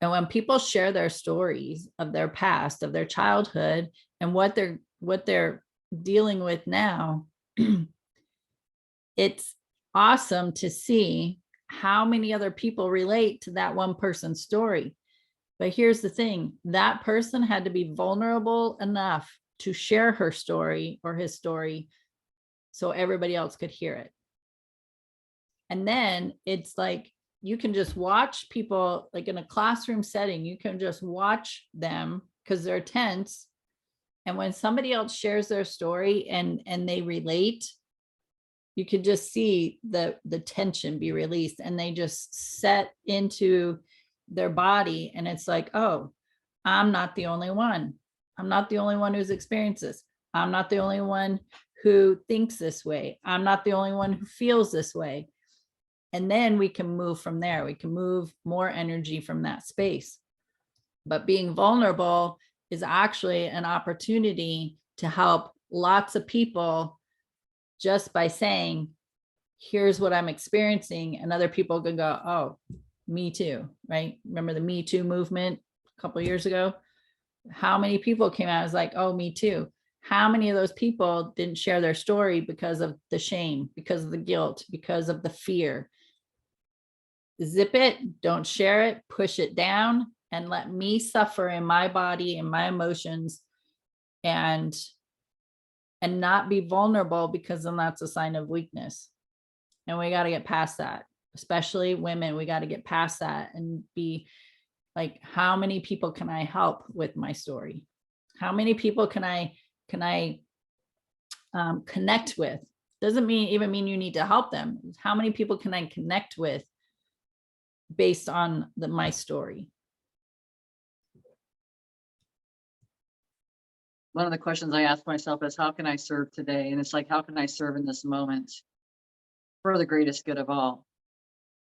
and when people share their stories of their past, of their childhood, and what they're dealing with now, it's awesome to see how many other people relate to that one person's story. But here's the thing, that person had to be vulnerable enough to share her story or his story so everybody else could hear it. And then it's like, you can just watch people, like in a classroom setting, you can just watch them because they're tense. And when somebody else shares their story and they relate, you could just see the tension be released, and they just set into their body. And it's like, oh, I'm not the only one. I'm not the only one who's experienced this. I'm not the only one who thinks this way. I'm not the only one who feels this way. And then we can move from there. We can move more energy from that space. But being vulnerable is actually an opportunity to help lots of people just by saying, here's what I'm experiencing. And other people can go, oh, me too, right? Remember the Me Too movement a couple of years ago? How many people came out as like, oh, me too? How many of those people didn't share their story because of the shame, because of the guilt, because of the fear? Zip it, don't share it, push it down, and let me suffer in my body and my emotions, and not be vulnerable, because then that's a sign of weakness. And we got to get past that, especially women. We got to get past that and be like, how many people can I help with my story? How many people can I connect with? Doesn't even mean you need to help them. How many people can I connect with based on my story? One of the questions I ask myself is, how can I serve today? And it's like, how can I serve in this moment for the greatest good of all?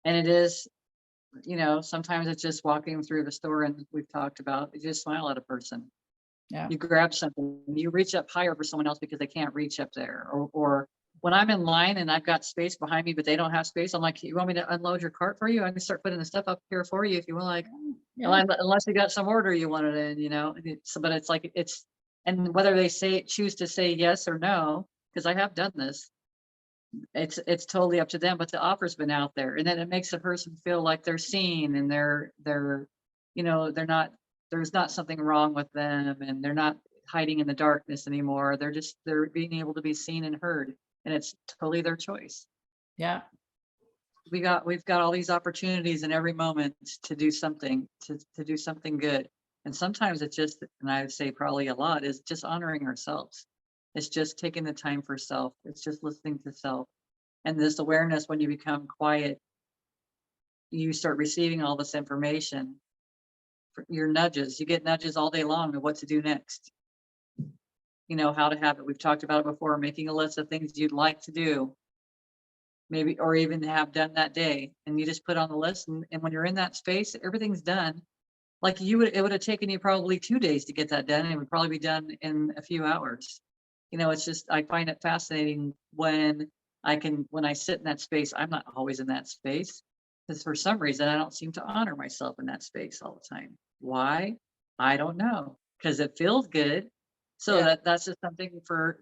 And it is, sometimes it's just walking through the store, and we've talked about, you just smile at a person. Yeah. You grab something, you reach up higher for someone else because they can't reach up there. Or when I'm in line and I've got space behind me, but they don't have space, I'm like, you want me to unload your cart for you? I can start putting the stuff up here for you if you want, like, Yeah. unless you got some order you wanted in, So, but it's like, and whether they choose to say yes or no, because I have done this, it's totally up to them, but the offer's been out there, and then it makes a person feel like they're seen, and they're there's not something wrong with them, and they're not hiding in the darkness anymore. They're being able to be seen and heard, and it's totally their choice. Yeah. We've got all these opportunities in every moment to do something, to do something good. And sometimes it's just, and I would say probably a lot, is just honoring ourselves. It's just taking the time for self. It's just listening to self. And this awareness, when you become quiet, you start receiving all this information. Your nudges, you get nudges all day long of what to do next. How to have it. We've talked about it before, making a list of things you'd like to do, maybe, or even have done that day. And you just put on the list. And when you're in that space, everything's done. Like it would have taken you probably 2 days to get that done. And it would probably be done in a few hours. It's just, I find it fascinating when I sit in that space. I'm not always in that space, because for some reason I don't seem to honor myself in that space all the time. Why? I don't know, because it feels good. So Yeah. that's just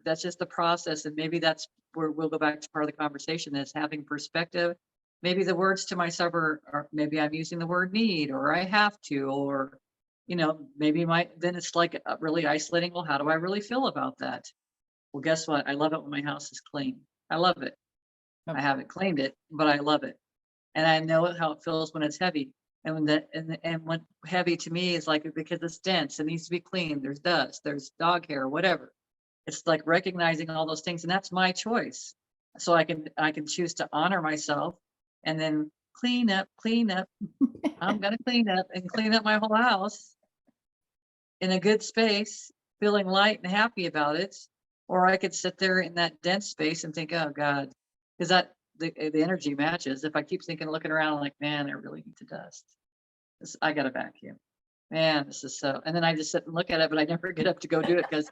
that's just the process. And maybe that's where we'll go back to part of the conversation, is having perspective. Maybe the words to myself are maybe I'm using the word need, or I have to, or, maybe then it's like really isolating. Well, how do I really feel about that? Well, guess what? I love it when my house is clean. I love it. Okay. I haven't cleaned it, but I love it. And I know how it feels when it's heavy. And when heavy to me is like, because it's dense, it needs to be clean. There's dust, there's dog hair, whatever. It's like recognizing all those things, and that's my choice. So I can choose to honor myself and then clean up. I'm gonna clean up and clean up my whole house in a good space, feeling light and happy about it. Or I could sit there in that dense space and think, oh God, because the energy matches. If I keep thinking, looking around, I'm like, man, I really need to dust. I got a vacuum. Man, this is so. And then I just sit and look at it, but I never get up to go do it, because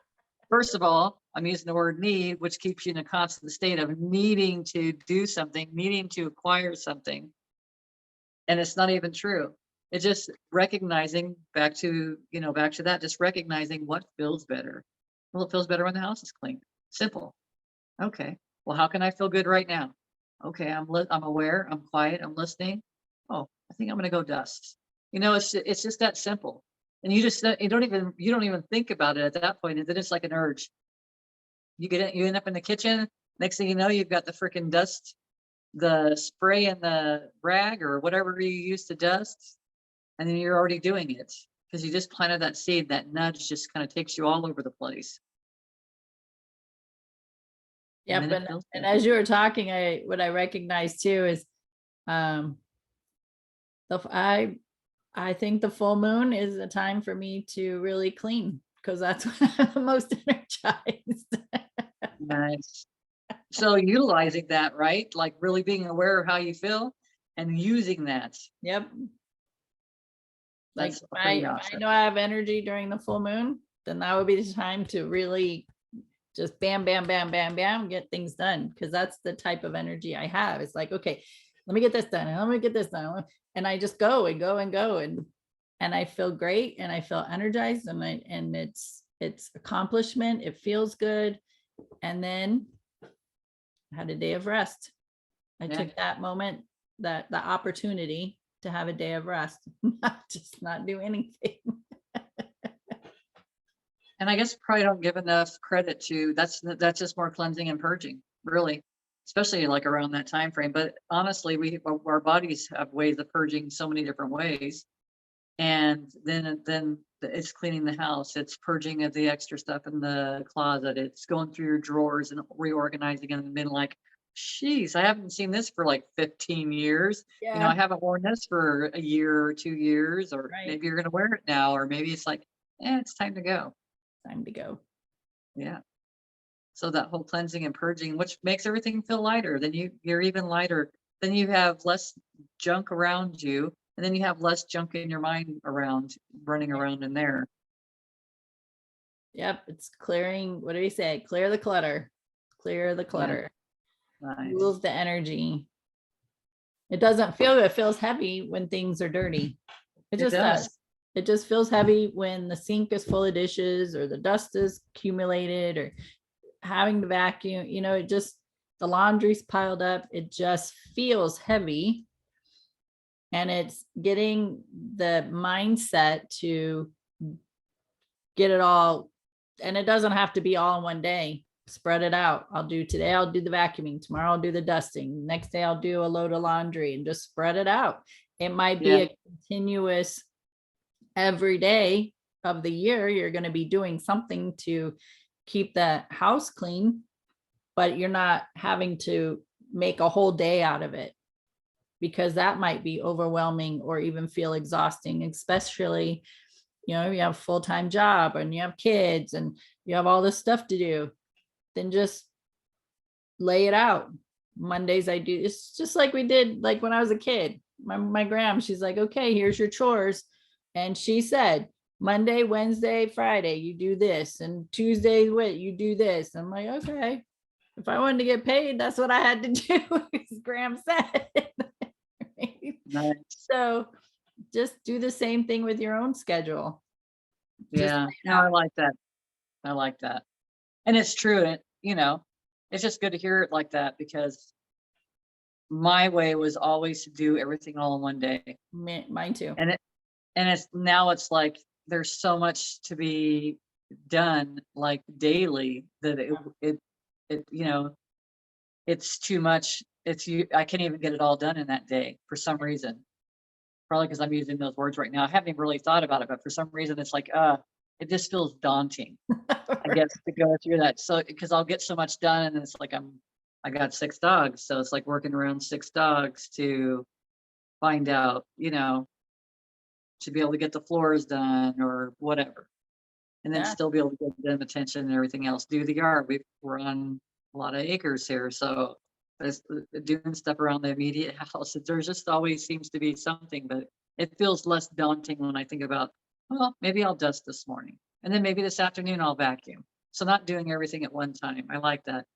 first of all, I'm using the word need, which keeps you in a constant state of needing to do something, needing to acquire something. And it's not even true. It's just recognizing, back to that, just recognizing what feels better. Well, it feels better when the house is clean. Simple. Okay. Well, how can I feel good right now? Okay, I'm aware, I'm quiet, I'm listening. Oh, I think I'm gonna go dust. It's just that simple. And you don't even think about it at that point. And then it's like an urge. You end up in the kitchen. Next thing you know, you've got the freaking dust, the spray and the rag or whatever you use to dust, and then you're already doing it because you just planted that seed. That nudge just kind of takes you all over the place, and Yep. then it feels And good. as you were talking, what I recognized too is, um, I think the full moon is a time for me to really clean because that's when I'm the most energized. Nice. So utilizing that, right? Like really being aware of how you feel and using that. Yep. Like That's if pretty I awesome. know I have energy during the full moon, then that would be the time to really just bam, bam, bam, bam, bam, get things done. Because that's the type of energy I have. It's like, okay, let me get this done. And let me get this done. And I just go and go and go. And I feel great and I feel energized and it's accomplishment. It feels good. And then I had a day of rest. I Yeah. took that moment, that the opportunity to have a day of rest, not do anything. And I guess probably don't give enough credit to that's just more cleansing and purging, really, especially like around that time frame. But honestly, our bodies have ways of purging so many different ways. And then it's cleaning the house, it's purging of the extra stuff in the closet, it's going through your drawers and reorganizing and being like, geez, I haven't seen this for like 15 years. I Yeah, haven't worn this for a year or 2 years, or right. maybe you're gonna wear it now, or maybe it's like, it's time to go. Time to go. Yeah. So that whole cleansing and purging, which makes everything feel lighter, then you're even lighter. Then you have less junk around you, and then you have less junk in your mind running around in there. Yep, it's clearing. What do we say? Clear the clutter. Clear the Yeah, clutter. nice. Move the energy. It doesn't feel good. It feels heavy when things are dirty. It It just does. does. It just feels heavy when the sink is full of dishes or the dust is accumulated or having to vacuum, it just, the laundry's piled up. It just feels heavy. And it's getting the mindset to get it all. And it doesn't have to be all in one day. Spread it out. Today I'll do the vacuuming. Tomorrow I'll do the dusting. Next day I'll do a load of laundry and just spread it out. It might be Yeah, a continuous every day of the year. You're going to be doing something to keep the house clean, but you're not having to make a whole day out of it because that might be overwhelming or even feel exhausting, especially, you have a full-time job and you have kids and you have all this stuff to do. Then just lay it out. Mondays I do, it's just like we did like when I was a kid. My gram, she's like, okay, here's your chores. And she said, Monday, Wednesday, Friday, you do this, and Tuesday, what you do this. I'm like, okay, if I wanted to get paid, that's what I had to do, as Graham said. nice. So just do the same thing with your own schedule. Just Yeah. lay it No, out. I like that. I like that. And it's true. It's just good to hear it like that because my way was always to do everything all in one day. Mine too. And it's like there's so much to be done like daily that it it's too much. I can't even get it all done in that day for some reason. Probably because I'm using those words right now. I haven't even really thought about it, but for some reason it's like, it just feels daunting, I guess, to go through that. So because I'll get so much done and it's like I got 6 dogs. So it's like working around 6 dogs to find out, to be able to get the floors done or whatever. And then Yeah. still be able to give them attention and everything else. Do the yard. We're on a lot of acres here. So there's doing stuff around the immediate house. There just always seems to be something, but it feels less daunting when I think about, well, maybe I'll dust this morning. And then maybe this afternoon I'll vacuum. So not doing everything at one time. I like that.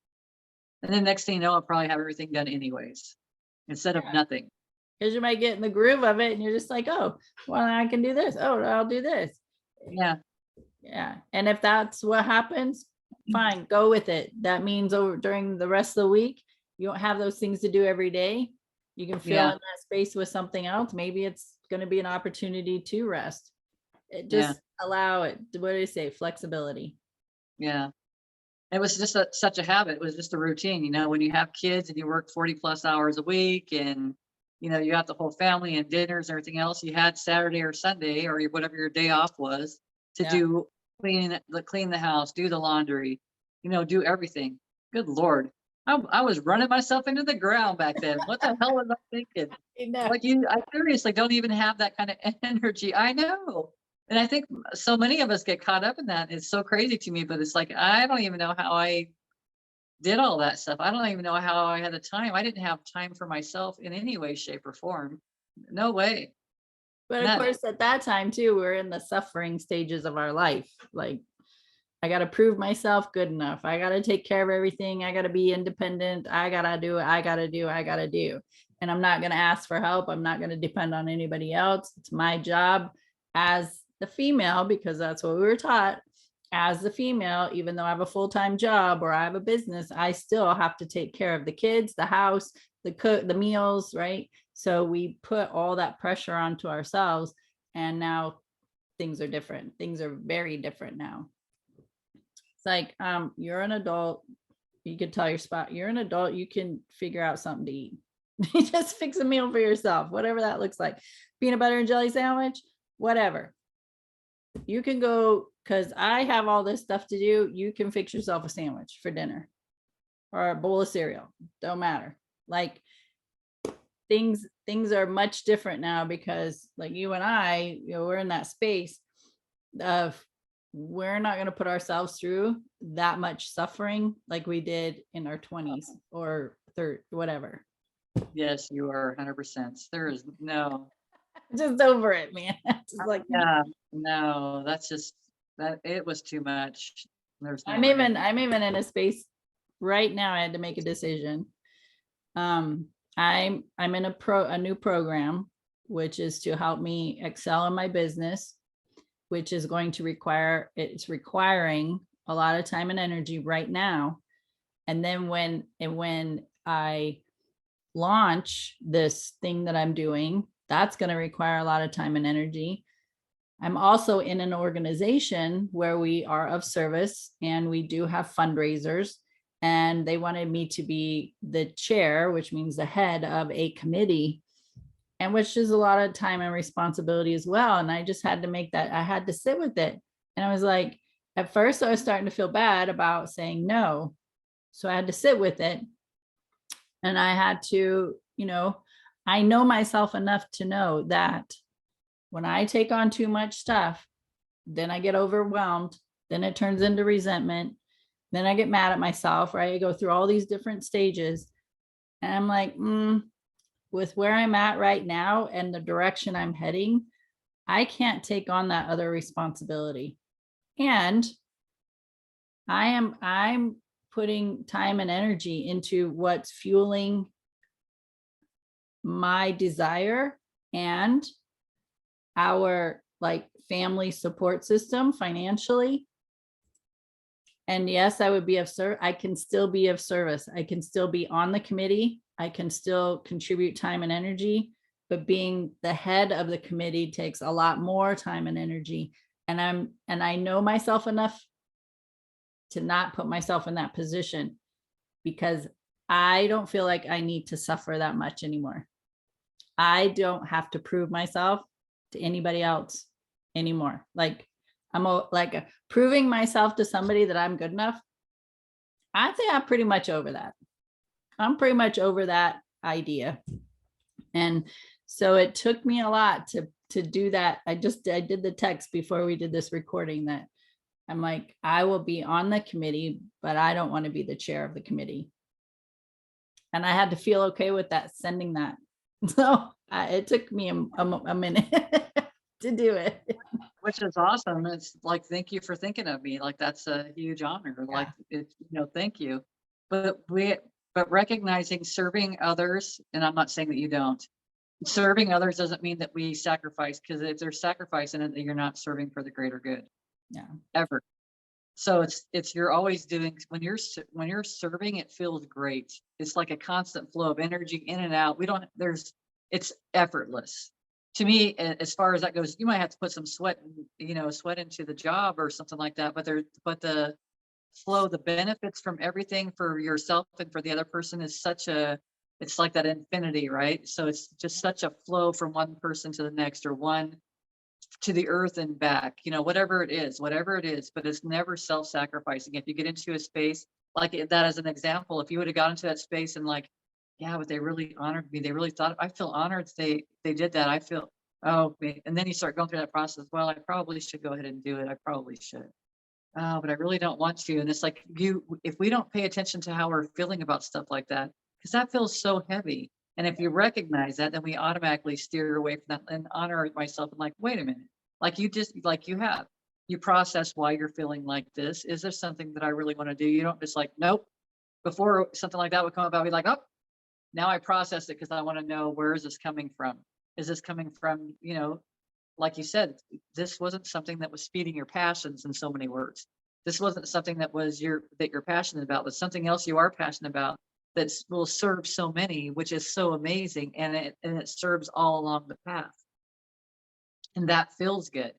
And then next thing you know, I'll probably have everything done anyways, instead of Yeah. nothing. Because you might get in the groove of it and you're just like, oh, well, I can do this. Oh, I'll do this. Yeah. Yeah. And if that's what happens, fine, go with it. That means over during the rest of the week, you don't have those things to do every day. You can fill Yeah. in that space with something else. Maybe it's going to be an opportunity to rest. It Yeah. just allow it. What do you say? Flexibility. Yeah. It was just such a habit. It was just a routine, when you have kids and you work 40 plus hours a week and, you got the whole family and dinners and everything else, you had Saturday or Sunday or whatever your day off was to Yeah. do clean the house, do the laundry, do everything. Good Lord. I was running myself into the ground back then. What the hell was I thinking? I know. Like I seriously don't even have that kind of energy. I know. And I think so many of us get caught up in that. It's so crazy to me, but it's like, I don't even know how I did all that stuff. I don't even know how I had the time. I didn't have time for myself in any way, shape, or form. No way. But of None. course, at that time too, we're in the suffering stages of our life. Like, I got to prove myself good enough. I got to take care of everything. I got to be independent. I got to do it. I got to do. I got to do. And I'm not going to ask for help. I'm not going to depend on anybody else. It's my job as the female, because that's what we were taught. As the female, even though I have a full-time job or I have a business, I still have to take care of the kids, the house, the cook, the meals, right? So we put all that pressure onto ourselves, and now things are different. Things are very different now. It's like, you're an adult. You could tell your spot, you're an adult, you can figure out something to eat. You just fix a meal for yourself, whatever that looks like. Peanut butter and jelly sandwich, whatever. You can go, because I have all this stuff to do. You can fix yourself a sandwich for dinner or a bowl of cereal. Don't matter. Like, things are much different now, because like you and I, we're in that space of, we're not going to put ourselves through that much suffering like we did in our 20s or third, whatever. Yes, you are 100%. There is no. Just over it, man. Just like, Yeah, no, that's just that it was too much. There's no I'm way. even in a space right now. I had to make a decision. I'm in a new program, which is to help me excel in my business, which is going to it's requiring a lot of time and energy right now. And then when I launch this thing that I'm doing, that's going to require a lot of time and energy. I'm also in an organization where we are of service, and we do have fundraisers, and they wanted me to be the chair, which means the head of a committee, and which is a lot of time and responsibility as well. And I just had to make that, I had to sit with it. And I was like, at first I was starting to feel bad about saying no. So I had to sit with it. And I had to, I know myself enough to know that when I take on too much stuff, then I get overwhelmed. Then it turns into resentment. Then I get mad at myself, right? I go through all these different stages. And I'm like, with where I'm at right now and the direction I'm heading, I can't take on that other responsibility. And I'm putting time and energy into what's fueling my desire and our like family support system financially. And yes, I would be of service. I can still be of service. I can still be on the committee. I can still contribute time and energy, but being the head of the committee takes a lot more time and energy. And I know myself enough to not put myself in that position, because I don't feel like I need to suffer that much anymore. I don't have to prove myself to anybody else anymore. Like, I'm proving myself to somebody that I'm good enough. I think I'm pretty much over that. I'm pretty much over that idea. And so it took me a lot to do that. I did the text before we did this recording that I'm like, I will be on the committee, but I don't want to be the chair of the committee. And I had to feel okay with that, sending that. So it took me a minute to do it. Which is awesome. It's like, thank you for thinking of me. Like, that's a huge honor. Yeah. Like, it's, thank you. But recognizing serving others, and I'm not saying that you don't, serving others doesn't mean that we sacrifice, because if there's sacrifice in it, then you're not serving for the greater good. Yeah. Ever. So you're always doing, when you're serving, it feels great. It's like a constant flow of energy in and out. It's effortless. To me, as far as that goes, you might have to put some sweat, sweat into the job or something like that, but the flow, the benefits from everything for yourself and for the other person is it's like that infinity, right? So it's just such a flow from one person to the next, or one to the earth and back, whatever it is, but it's never self-sacrificing. If you get into a space like that, as an example, if you would have got into that space and like, yeah, but they really honored me. They really thought, I feel honored they did that. I feel, oh, and then you start going through that process. Well, I probably should go ahead and do it. I probably should. Oh, but I really don't want to. And it's like, if we don't pay attention to how we're feeling about stuff like that, because that feels so heavy. And if you recognize that, then we automatically steer away from that and honor myself and like, wait a minute, you process why you're feeling like this. Is there something that I really want to do? You don't just like, nope. Before something like that would come up, I'd be like, oh, now I process it because I want to know, where is this coming from? Is this coming from, like you said, this wasn't something that was feeding your passions, in so many words. This wasn't something that you're passionate about, but something else you are passionate about that will serve so many, which is so amazing. And it serves all along the path. And that feels good.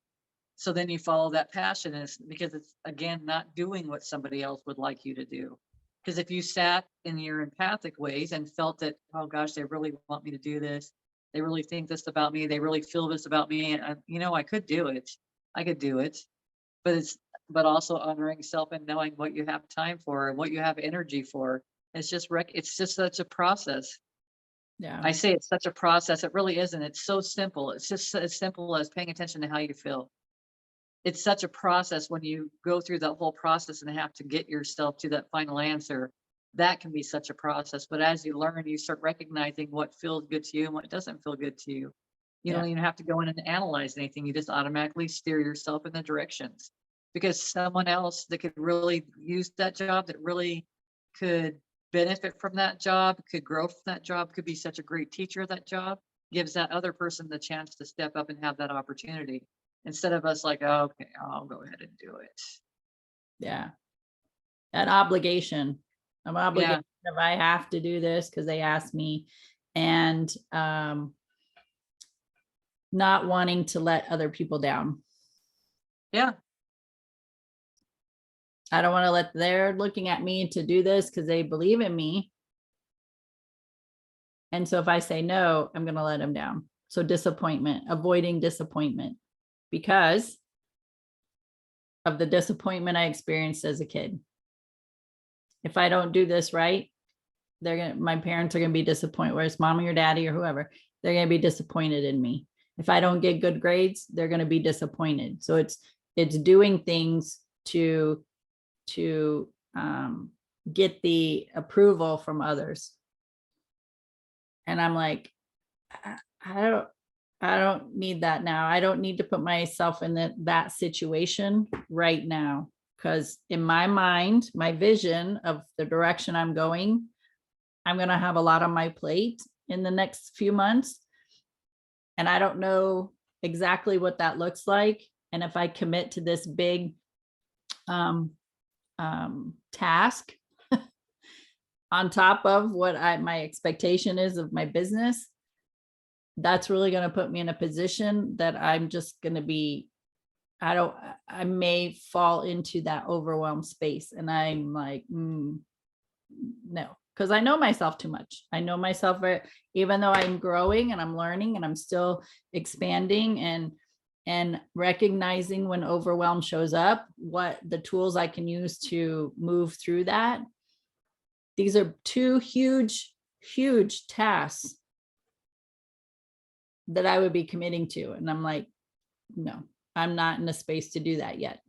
So then you follow that passion, and it's because it's, again, not doing what somebody else would like you to do. Because if you sat in your empathic ways and felt that, oh gosh, they really want me to do this, they really think this about me, they really feel this about me, and I could do it. I could do it. But also honoring self and knowing what you have time for and what you have energy for. It's just such a process. Yeah. I say it's such a process. It really isn't. It's so simple. It's just as simple as paying attention to how you feel. It's such a process when you go through that whole process and have to get yourself to that final answer. That can be such a process. But as you learn, you start recognizing what feels good to you and what doesn't feel good to you. You Yeah. don't even have to go in and analyze anything. You just automatically steer yourself in the directions, because someone else that could really use that job, that really could benefit from that job, could grow from that job, could be such a great teacher of that job, gives that other person the chance to step up and have that opportunity, instead of us like, oh, okay, I'll go ahead and do it. Yeah. An obligation. I'm obligated Yeah, if I have to do this because they asked me, and not wanting to let other people down. yeah, I don't want to let, they're looking at me to do this because they believe in me. And so if I say no, I'm going to let them down. So disappointment, avoiding disappointment because of the disappointment I experienced as a kid. If I don't do this right, my parents are going to be disappointed, whether it's mommy or daddy or whoever, they're going to be disappointed in me. If I don't get good grades, they're going to be disappointed. So it's doing things to get the approval from others. And I'm like, I don't need that now. I don't need to put myself in that situation right now. Because in my mind, my vision of the direction I'm going, I'm going to have a lot on my plate in the next few months. And I don't know exactly what that looks like. And if I commit to this big task on top of what my expectation is of my business, that's really going to put me in a position that I'm just going to be, I may fall into that overwhelmed space. And I'm like, no, because I know myself too much. I know myself, even though I'm growing and I'm learning and I'm still expanding and recognizing when overwhelm shows up, what the tools I can use to move through that. These are two huge tasks that I would be committing to. And I'm like, no, I'm not in a space to do that yet.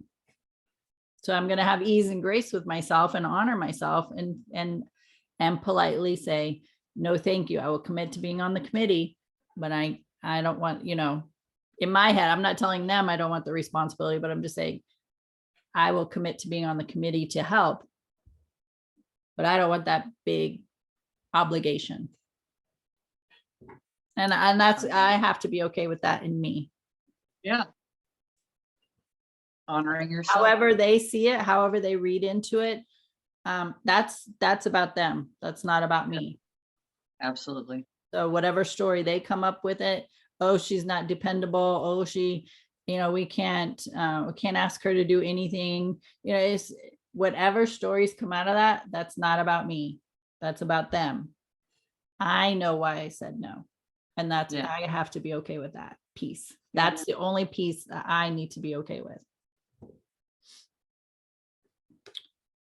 So I'm going to have ease and grace with myself and honor myself and politely say, no, thank you. I will commit to being on the committee, but I don't want, in my head, I'm not telling them I don't want the responsibility, but I'm just saying, I will commit to being on the committee to help, but I don't want that big obligation. And I have to be okay with that in me. yeah. Honoring yourself. However they see it, however they read into it, that's about them. That's not about me. Absolutely. So whatever story they come up with it, oh, she's not dependable. Oh, she, we can't ask her to do anything. It's whatever stories come out of that. That's not about me. That's about them. I know why I said no. And that's, Yeah. I have to be okay with that piece. Yeah. That's the only piece that I need to be okay with.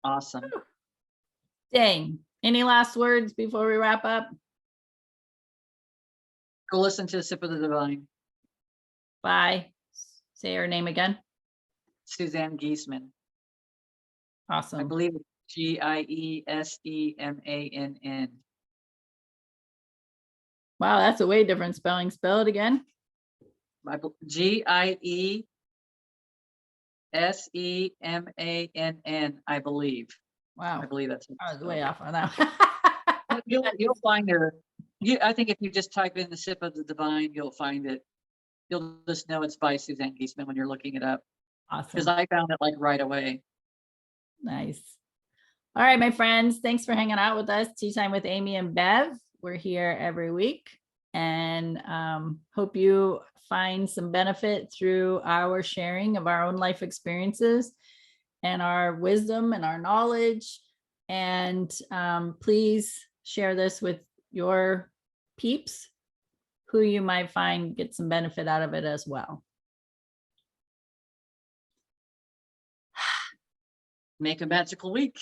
Awesome. Dang. Any last words before we wrap up? Go listen to Sip of the Divine. Bye. Say her name again. Suzanne Giesemann. I Awesome. believe it's Giesemann. Wow, that's a way different spelling. Spell it again. Giesemann, I believe. Wow. I believe that's. I was way off on that. You'll find her. I think if you just type in the Sip of the Divine, you'll find it. You'll just know it's by Suzanne Giesemann when you're looking it up. Because Awesome. I found it like right away. Nice. All right, my friends, thanks for hanging out with us. Tea Time with Amie and Bev. We're here every week, and hope you find some benefit through our sharing of our own life experiences and our wisdom and our knowledge. And please share this with your peeps who you might find get some benefit out of it as well. Make a magical week.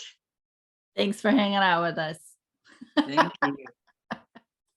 Thanks for hanging out with us. Thank you.